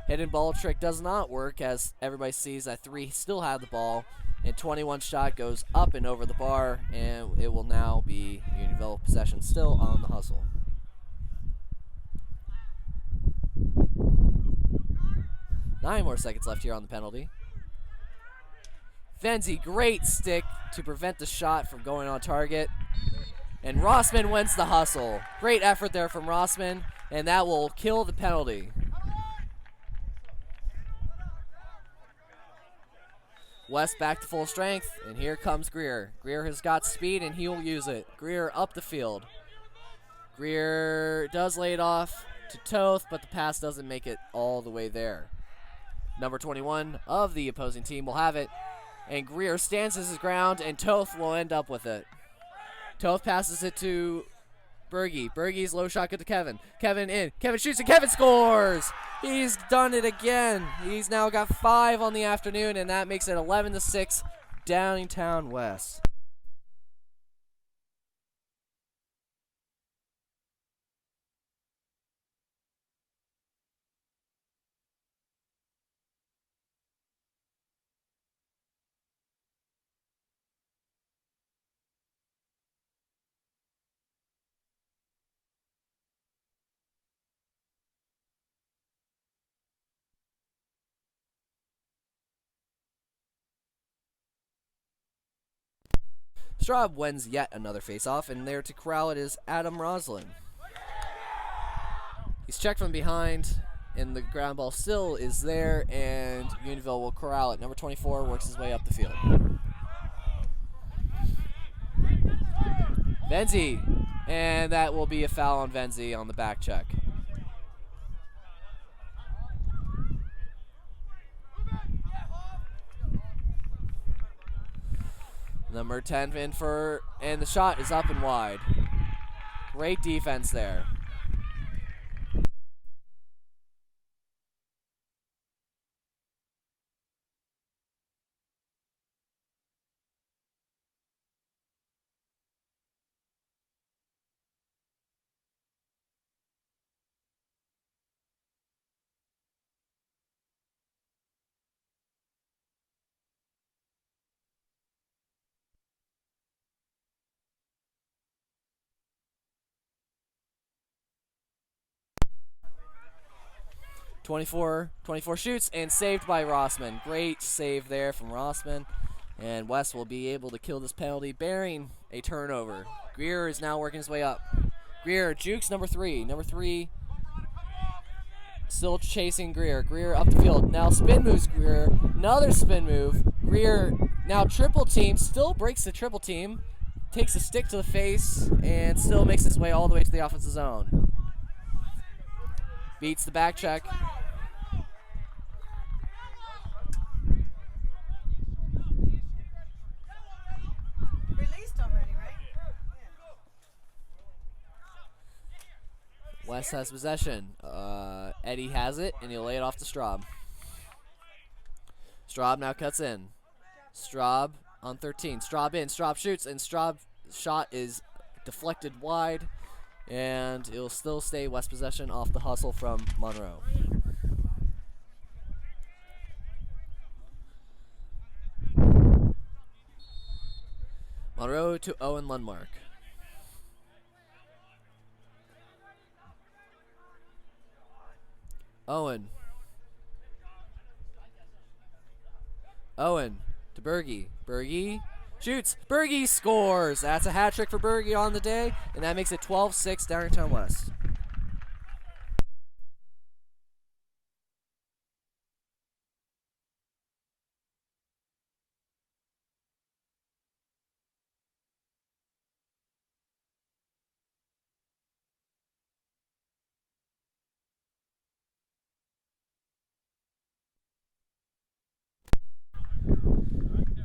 Hidden ball trick does not work as everybody sees that 3 still have the ball. And 21 shot goes up and over the bar, and it will now be Unionville possession still on the hustle. Nine more seconds left here on the penalty. Venzi, great stick to prevent the shot from going on target. And Rossman wins the hustle. Great effort there from Rossman, and that will kill the penalty. West back to full strength, and here comes Greer. Greer has got speed, and he'll use it. Greer up the field. Greer does lay it off to Toth, but the pass doesn't make it all the way there. Number 21 of the opposing team will have it, and Greer stands his ground, and Toth will end up with it. Toth passes it to Berge. Berge's low shot to Kevin. Kevin in. Kevin shoots, and Kevin scores! He's done it again. He's now got 5 on the afternoon, and that makes it 11-6 Downingtown West. Straub wins yet another face-off, and there to corral it is Adam Roslin. He's checked from behind, and the ground ball still is there, and Unionville will corral it. Number 24 works his way up the field. Venzi, and that will be a foul on Venzi on the back check. Number 10 in for, and the shot is up and wide. Great defense there. Twenty-four shoots and saved by Rossman. Great save there from Rossman. And West will be able to kill this penalty, bearing a turnover. Greer is now working his way up. Greer jukes number 3. Number 3 still chasing Greer. Greer up the field. Now spin moves Greer. Another spin move. Greer now triple team. Still breaks the triple team. Takes a stick to the face and still makes his way all the way to the offensive zone. Beats the back check. Released already, right? West has possession. Eddie has it, and he'll lay it off to Straub. Straub now cuts in. Straub on 13. Straub in. Straub shoots, and Straub's shot is deflected wide. And it'll still stay West possession off the hustle from Monroe. Monroe to Owen Lundmark. Owen to Berge. Berge shoots. Berge scores. That's a hat trick for Berge on the day, and that makes it 12-6 Downingtown West.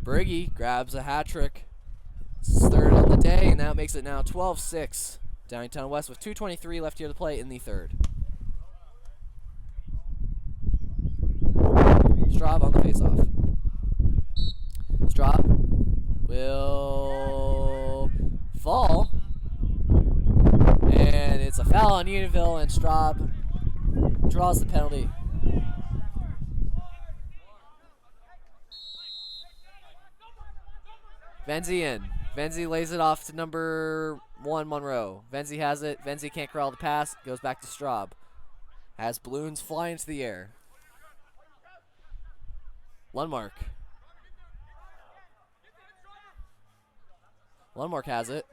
Berge grabs a hat trick. It's his 3rd on the day, and that makes it now 12-6 Downingtown West with 2:23 left here to play in the 3rd. Straub on the faceoff. Straub will foul on Unionville, and Straub draws the penalty. Venzi in. Venzi lays it off to number 1, Monroe. Venzi has it. Venzi can't corral the pass. Goes back to Straub. As balloons fly into the air. Lundmark. Lundmark has it.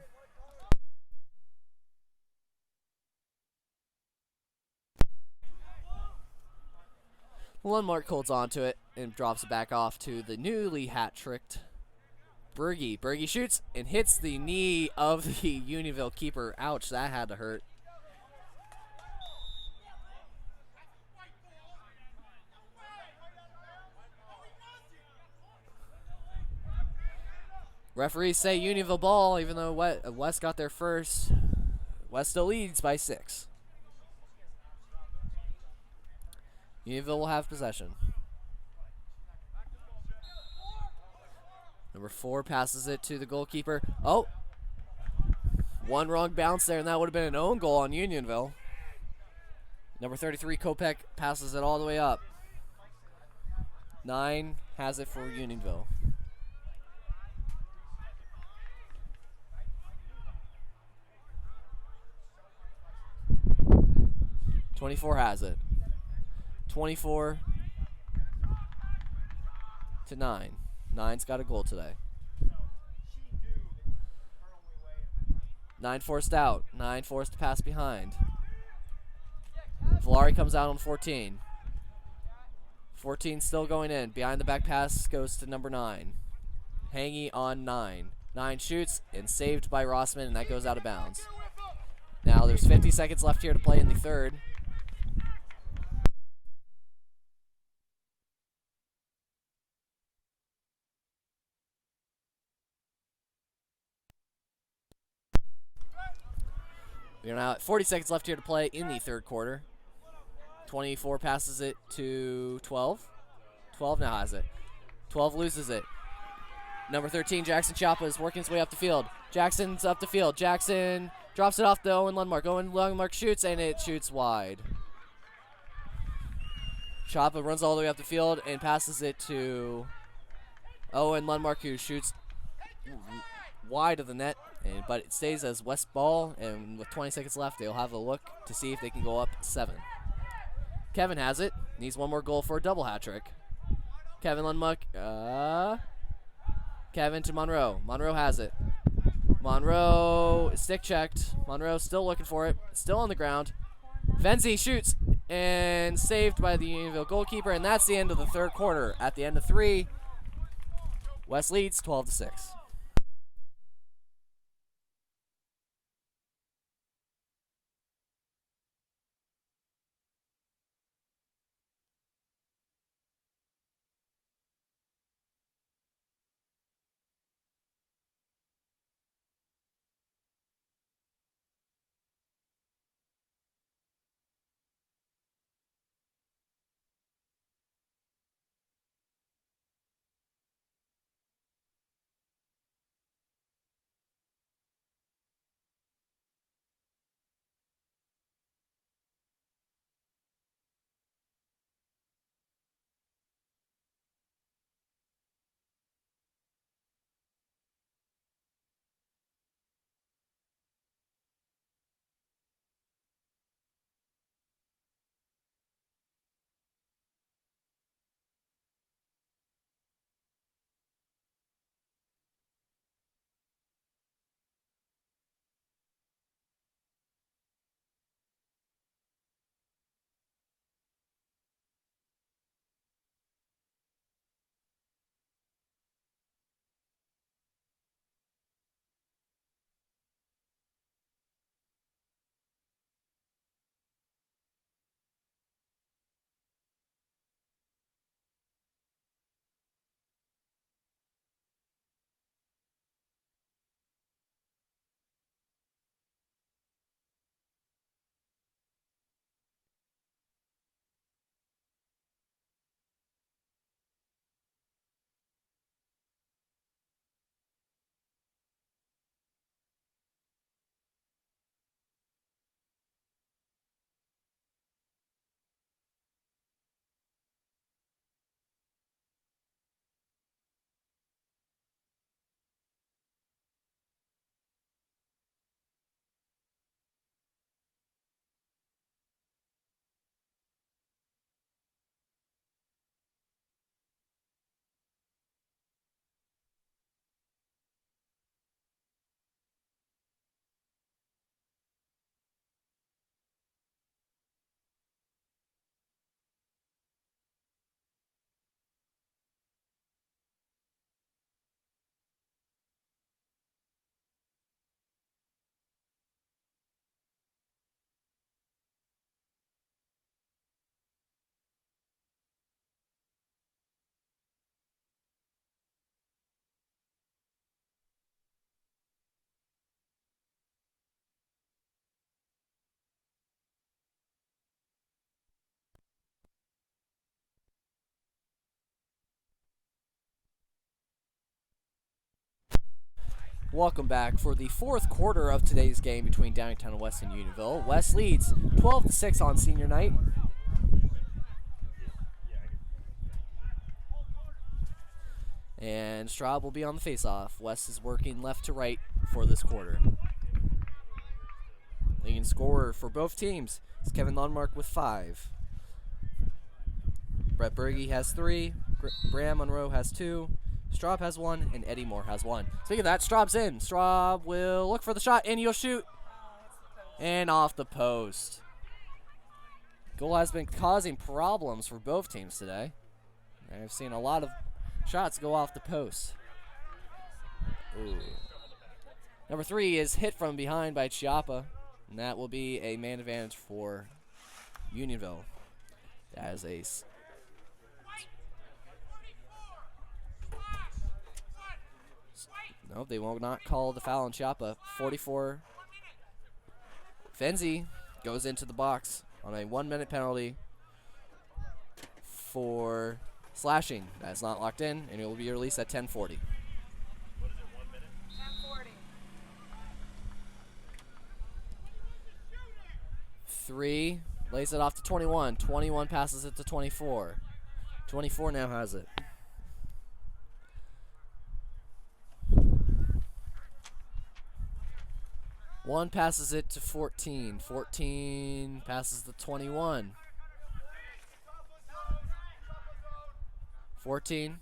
Lundmark holds on to it and drops it back off to the newly hat-tricked Berge. Berge shoots and hits the knee of the Unionville keeper. Ouch, that had to hurt. Referees say Unionville ball, even though West got there first. West still leads by 6. Unionville will have possession. Number 4 passes it to the goalkeeper. Oh! One wrong bounce there, and that would have been an own goal on Unionville. Number 33, Kopech, passes it all the way up. 9 has it for Unionville. .24 has it. 24 to 9. 9's got a goal today. 9 forced out. 9 forced to pass behind. Valari comes out on 14. 14 still going in. Behind the back pass goes to number 9. Hangy on 9. 9 shoots and saved by Rossman, and that goes out of bounds. Now there's 50 seconds left here to play in the third. We're now at 40 seconds left here to play in the third quarter. 24 passes it to 12. 12 now has it. 12 loses it. Number 13, Jackson Chapa, is working his way up the field. Jackson's up the field. Jackson drops it off to Owen Lundmark. Owen Lundmark shoots, and it shoots wide. Chapa runs all the way up the field and passes it to Owen Lundmark, who shoots wide of the net, but it stays as West ball, and with 20 seconds left, they'll have a look to see if they can go up 7. Kevin has it. Needs one more goal for a double hat trick. Kevin Lundmark. Kevin to Monroe. Monroe has it. Monroe stick checked. Monroe still looking for it. Still on the ground. Venzi shoots and saved by the Unionville goalkeeper, and that's the end of the third quarter. At the end of 3, West leads 12 to 6. Welcome back for the fourth quarter of today's game between Downingtown and West and Unionville. West leads 12-6 on senior night. And Straub will be on the faceoff. West is working left to right for this quarter. Leading scorer for both teams is Kevin Lundmark with 5. Brett Berge has 3. Bram Monroe has 2. Straub has 1, and Eddie Moore has 1. Speaking of that, Straub's in. Straub will look for the shot, and he'll shoot. And off the post. Goal has been causing problems for both teams today. I've seen a lot of shots go off the post. Ooh. Number 3 is hit from behind by Chiappa, and that will be a man advantage for Unionville. That is a no, they will not call the foul on Chiappa. 44. Fenzi goes into the box on a 1-minute penalty for slashing. That's not locked in, and it will be released at 10:40. What is it, 1 minute? 10:40. 3 lays it off to 21. 21 passes it to 24. 24 now has it. One passes it to 14. 14 passes to 21. 14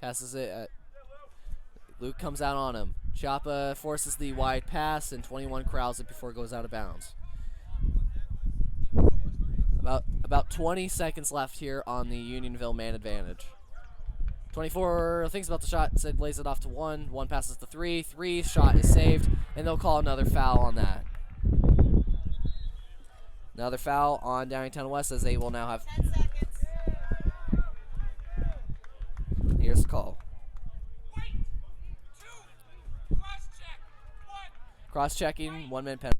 passes it at Luke comes out on him. Chiappa forces the wide pass, and 21 corrals it before it goes out of bounds. About 20 seconds left here on the Unionville man advantage. 24 thinks about the shot, instead lays it off to 1. 1 passes to 3. 3 shot is saved, and they'll call another foul on that. Another foul on Downingtown West, as they will now have 10 seconds. Here's the call. Cross-checking, 1-minute penalty.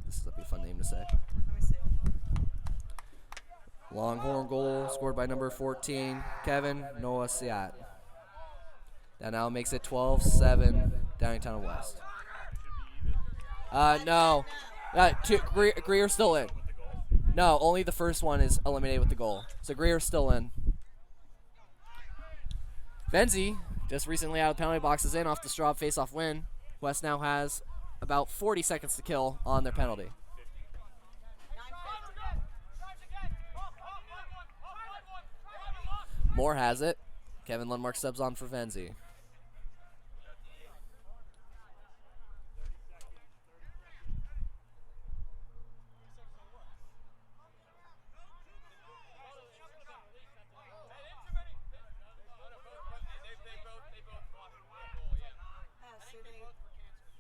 This will be a fun name to say. Let me see. Longhorn goal scored by number 14, Kevin Noah Siat. That now makes it 12-7 Downingtown West. No. Greer's still in. No, only the first one is eliminated with the goal. So Greer's still in. Benzie, just recently out of the penalty box, is in off the Straub face-off win. West now has about 40 seconds to kill on their penalty. 9:50. Moore has it. Kevin Lundmark subs on for Venzi.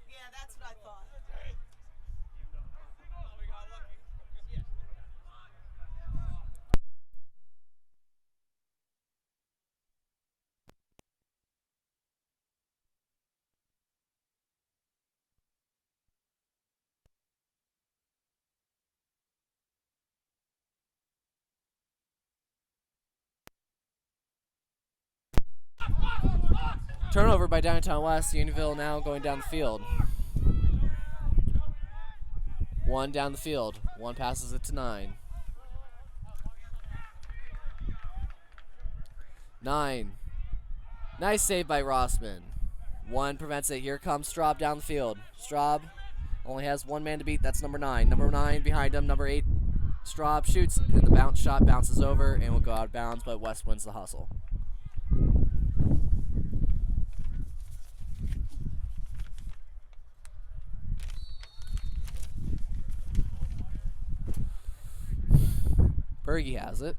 Yeah, that's what I thought. Turnover by Downingtown West. Unionville now going down the field. 1 down the field. 1 passes it to 9. 9. Nice save by Rossman. 1 prevents it. Here comes Straub down the field. Straub only has 1 man to beat. That's number 9. Number 9 behind him. Number 8. Straub shoots, and the bounce shot bounces over and will go out of bounds, but West wins the hustle. Berge has it.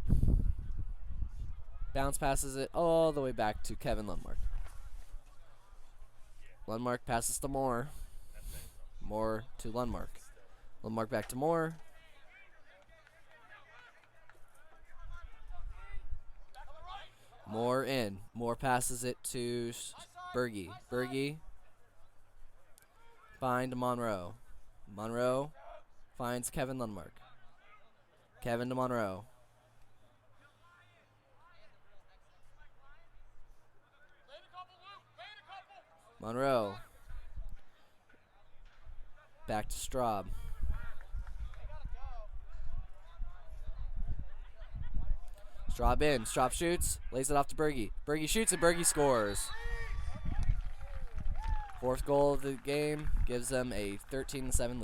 Bounce passes it all the way back to Kevin Lundmark. Lundmark passes to Moore. Moore to Lundmark. Lundmark back to Moore. Moore in. Moore passes it to Berge. Berge find Monroe. Monroe finds Kevin Lundmark. Kevin to Monroe. Monroe. Back to Straub. Straub in. Straub shoots. Lays it off to Berge. Berge shoots and Berge scores. Fourth goal of the game gives them a 13-7 lead.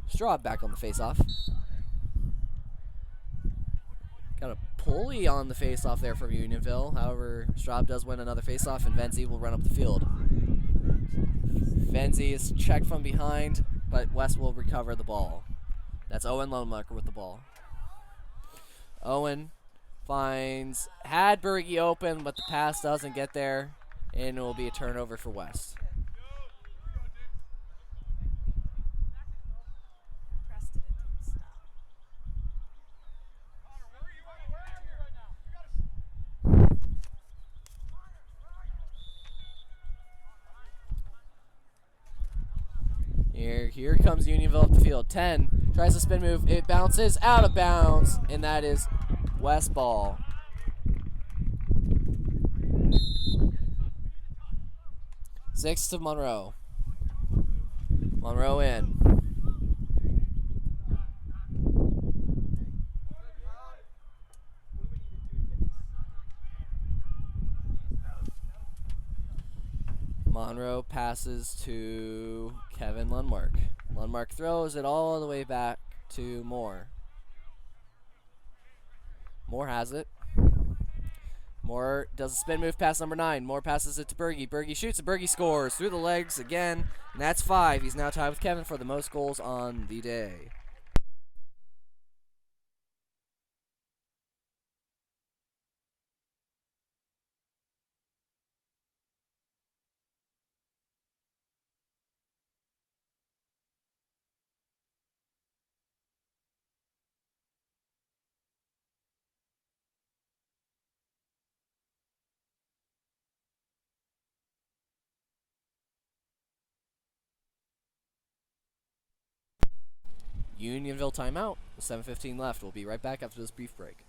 Straub back on the faceoff. Got a pulley on the faceoff there from Unionville. However, Straub does win another faceoff, and Venzi will run up the field. Venzi is checked from behind, but West will recover the ball. That's Owen Lonemarker with the ball. Owen finds Hadbergy open, but the pass doesn't get there, and it will be a turnover for West. Pressed it, it didn't stop. Here comes Unionville up the field. 10 tries to spin move. It bounces out of bounds, and that is West ball. Six to Monroe. Monroe in. Monroe passes to Kevin Lundmark. Lundmark throws it all the way back to Moore. Moore has it. Moore does a spin move past number 9. Moore passes it to Berge. Berge shoots and Berge scores through the legs again. And that's 5. He's now tied with Kevin for the most goals on the day. Unionville timeout. 7:15 left. We'll be right back after this brief break.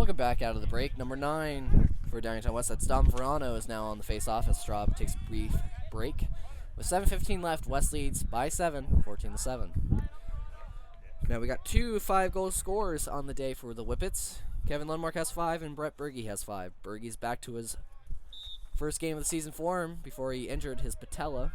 Welcome back out of the break. Number 9 for Downingtown West. That's Dom Verano is now on the face-off as Straub takes a brief break. With 7:15 left, West leads by 7, 14-7. Now we got 2 5-goal scorers on the day for the Whippets. Kevin Lundmark has 5 and Brett Berge has 5. Berge's back to his first game of the season form before he injured his patella.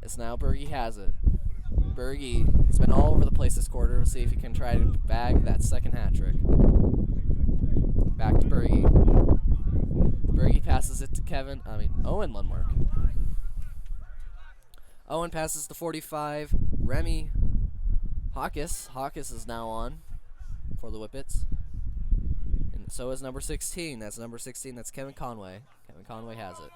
As now Berge has it. Berge has been all over the place this quarter. We'll see if he can try to bag that second hat trick. Back to Berge. Berge passes it to Owen Lundmark. Owen passes to 45. Remy Hawkes. Hawkes is now on for the Whippets. And so is number 16. That's number 16. That's Kevin Conway. Kevin Conway has it.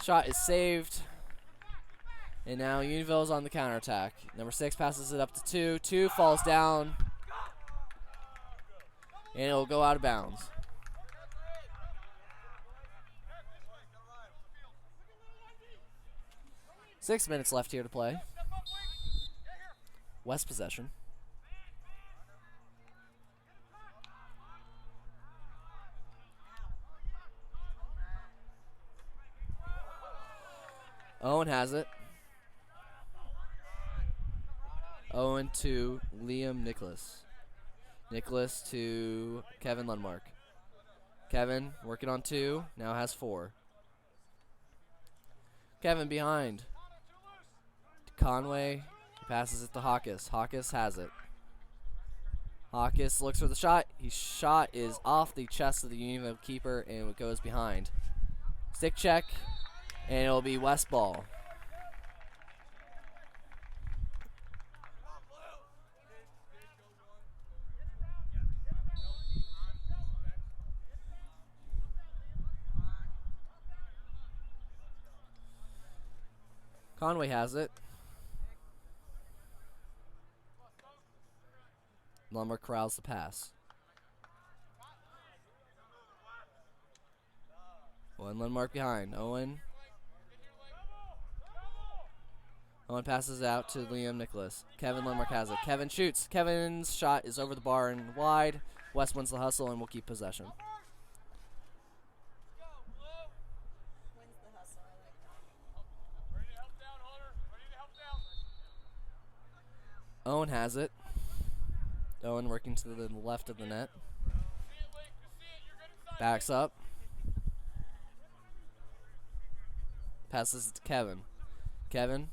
Shot is saved. And now Unionville is on the counterattack. Number 6 passes it up to 2. 2 falls down. And it will go out of bounds. 6 minutes left here to play. West possession. Owen has it. Owen to Liam Nicholas. Nicholas to Kevin Lundmark. Kevin working on 2. Now has 4. Kevin behind. Conway passes it to Hawkes. Hawkes has it. Hawkes looks for the shot. His shot is off the chest of the Unionville keeper and it goes behind. Stick check. And it'll be West ball. Conway has it. Lundmark corrals the pass. Owen Lundmark behind. Owen passes out to Liam Nicholas. Kevin Lundmark has it. Kevin shoots. Kevin's shot is over the bar and wide. West wins the hustle and will keep possession. Owen has it. Owen working to the left of the net. Backs up. Passes it to Kevin. Kevin.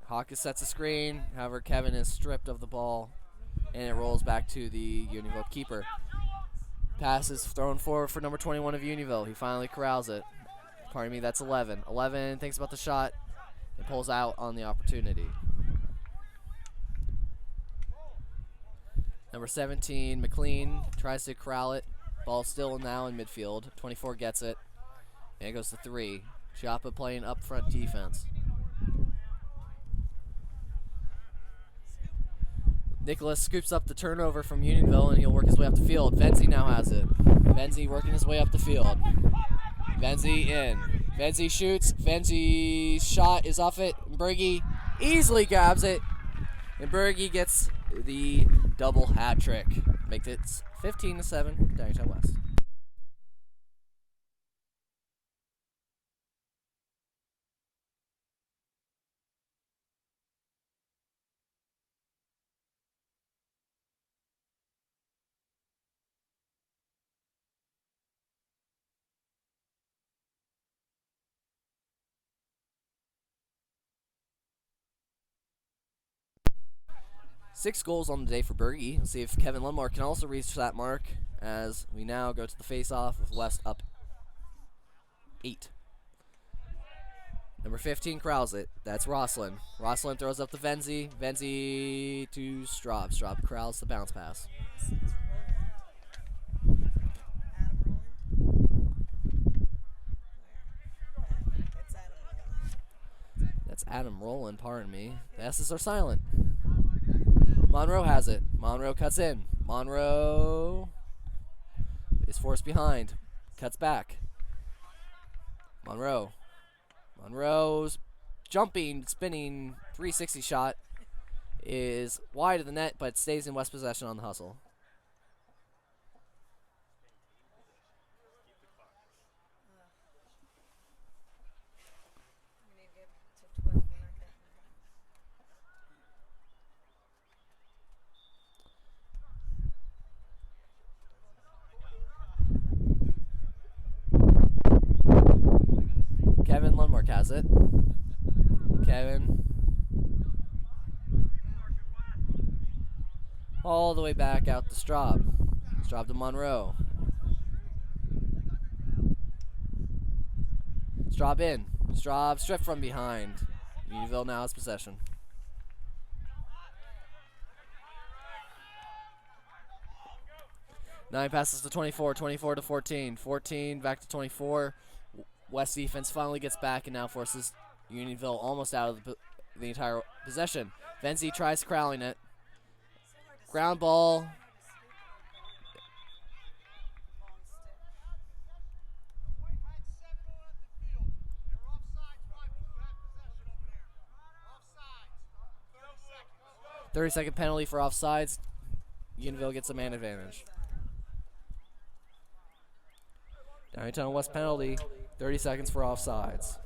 Hawkes sets a screen. However, Kevin is stripped of the ball. And it rolls back to the Unionville keeper. Pass is thrown forward for number 21 of Unionville. He finally corrals it. Pardon me, that's 11. 11 thinks about the shot. And pulls out on the opportunity. Number 17, McLean, tries to corral it. Ball still now in midfield. 24 gets it. And it goes to 3. Chiappa playing up front defense. Nicholas scoops up the turnover from Unionville and he'll work his way up the field. Venzi now has it. Venzi working his way up the field. Venzi in. Venzi shoots. Venzi's shot is off it. Berge easily grabs it. And Berge gets the double hat trick. Makes it 15-7, Downingtown West. Six goals on the day for Berge. Let's see if Kevin Lundmark can also reach that mark as we now go to the face-off with West up 8. Number 15 corrals it. That's Roslin. Roslin throws up to Venzi. Venzi to Straub. Straub corrals the bounce pass. That's Adam Rowland, pardon me. The S's are silent. Monroe has it. Monroe cuts in. Monroe is forced behind. Cuts back. Monroe's jumping, spinning 360 shot is wide of the net, but stays in West possession on the hustle. We need to get to 12. We're not getting Kevin Lundmark has it. Kevin. All the way back out to Straub. Straub to Monroe. Straub in. Straub stripped from behind. Unionville now has possession. Nine passes to 24, 24 to 14. 14 back to 24. West defense finally gets back and now forces Unionville almost out of the entire possession. Venzi tries crowling it. Ground ball. long stick. 30-second penalty for offsides. Unionville gets a man advantage. Downingtown West penalty. 30 seconds for offsides.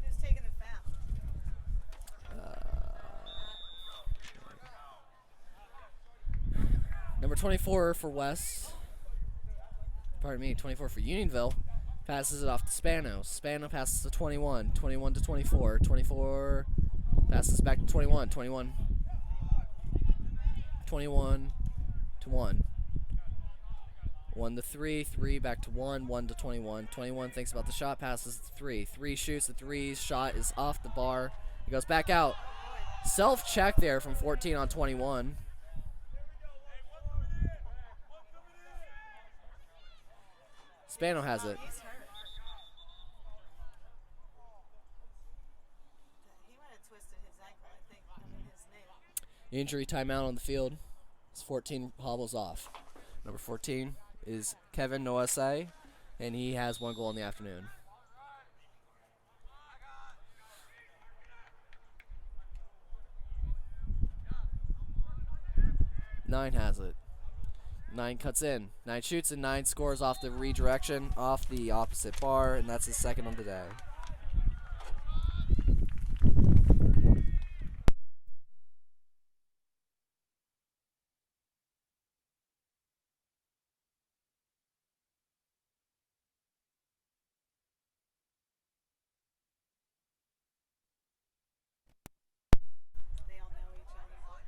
Who's taking the foul? Number 24 for West. Pardon me, 24 for Unionville. Passes it off to Spano. Spano passes to 21. 21 to 24. 24 passes back to 21. 21. 21 to 1. 1 to 3. 3 back to 1. 1 to 21. 21 thinks about the shot. Passes to 3. 3 shoots. The 3 shot is off the bar. He goes back out. Self-check there from 14 on 21. Spano has it. He's hurt. He might have twisted his ankle, I think, his knee. Injury timeout on the field. It's 14 hobbles off. Number 14 is Kevin Noasai, and he has 1 goal in the afternoon. Nine has it. 9 cuts in. 9 shoots and 9 scores off the redirection, off the opposite bar, and that's his second on the day. They all know each other. Probably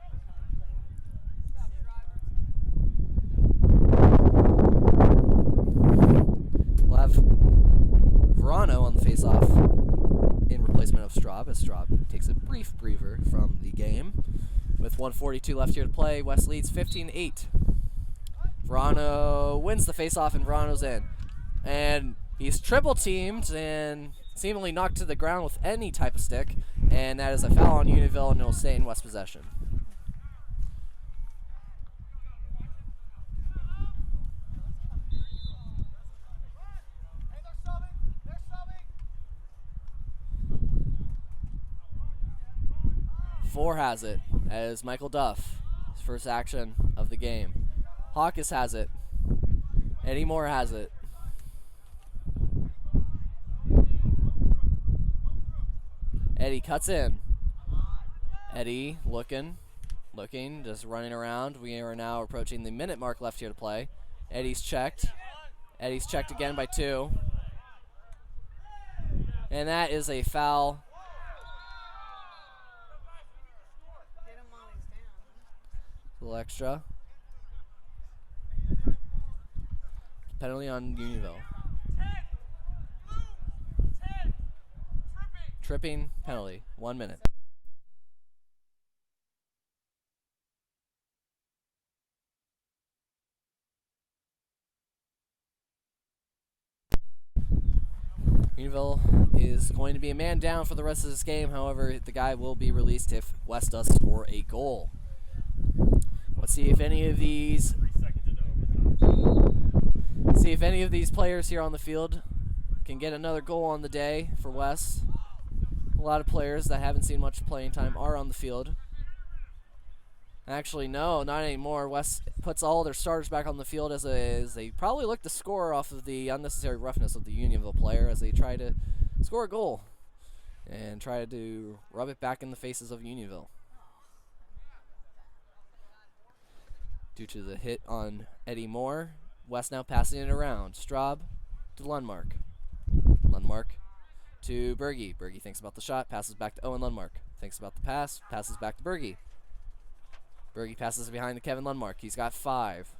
We'll have Verano on the face-off in replacement of Straub, as Straub takes a brief breather from the game. With 1:42 left here to play, West leads 15-8. Verano wins the face-off, and Verano's in. And he's triple-teamed and seemingly knocked to the ground with any type of stick. And that is a foul on Unionville, and it'll stay in West possession. Four has it as Michael Duff, his first action of the game. Hawkes has it. Eddie Moore has it. Eddie cuts in. Eddie looking, just running around. We are now approaching the minute mark left here to play. Eddie's checked. Eddie's checked again by 2. And that is a foul. hit him while he's down. A little extra. Penalty on Unionville. Tripping penalty. 1 minute. Unionville is going to be a man down for the rest of this game. However, the guy will be released if West does score a goal. Let's see if any of these 3 seconds into overtime. see if any of these players here on the field can get another goal on the day for West. A lot of players that haven't seen much playing time are on the field. Actually, no, not anymore. West puts all their starters back on the field as they probably look to score off of the unnecessary roughness of the Unionville player as they try to score a goal and try to rub it back in the faces of Unionville. Due to the hit on Eddie Moore, West now passing it around. Straub to Lundmark. Lundmark to Berge. Berge thinks about the shot, passes back to Owen Lundmark. Thinks about the pass, passes back to Berge. Berge passes it behind to Kevin Lundmark. He's got 5.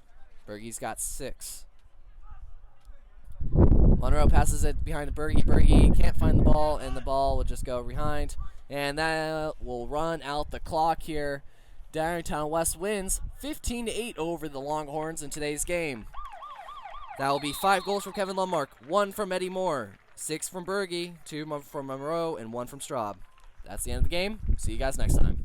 Berge's got 6. Monroe passes it behind to Berge. Berge can't find the ball, and the ball will just go behind. And that will run out the clock here. Downingtown West wins 15-8 over the Longhorns in today's game. That will be 5 goals from Kevin Lundmark, 1 from Eddie Moore, 6 from Berge, 2 from Monroe, and 1 from Straub. That's the end of the game. See you guys next time.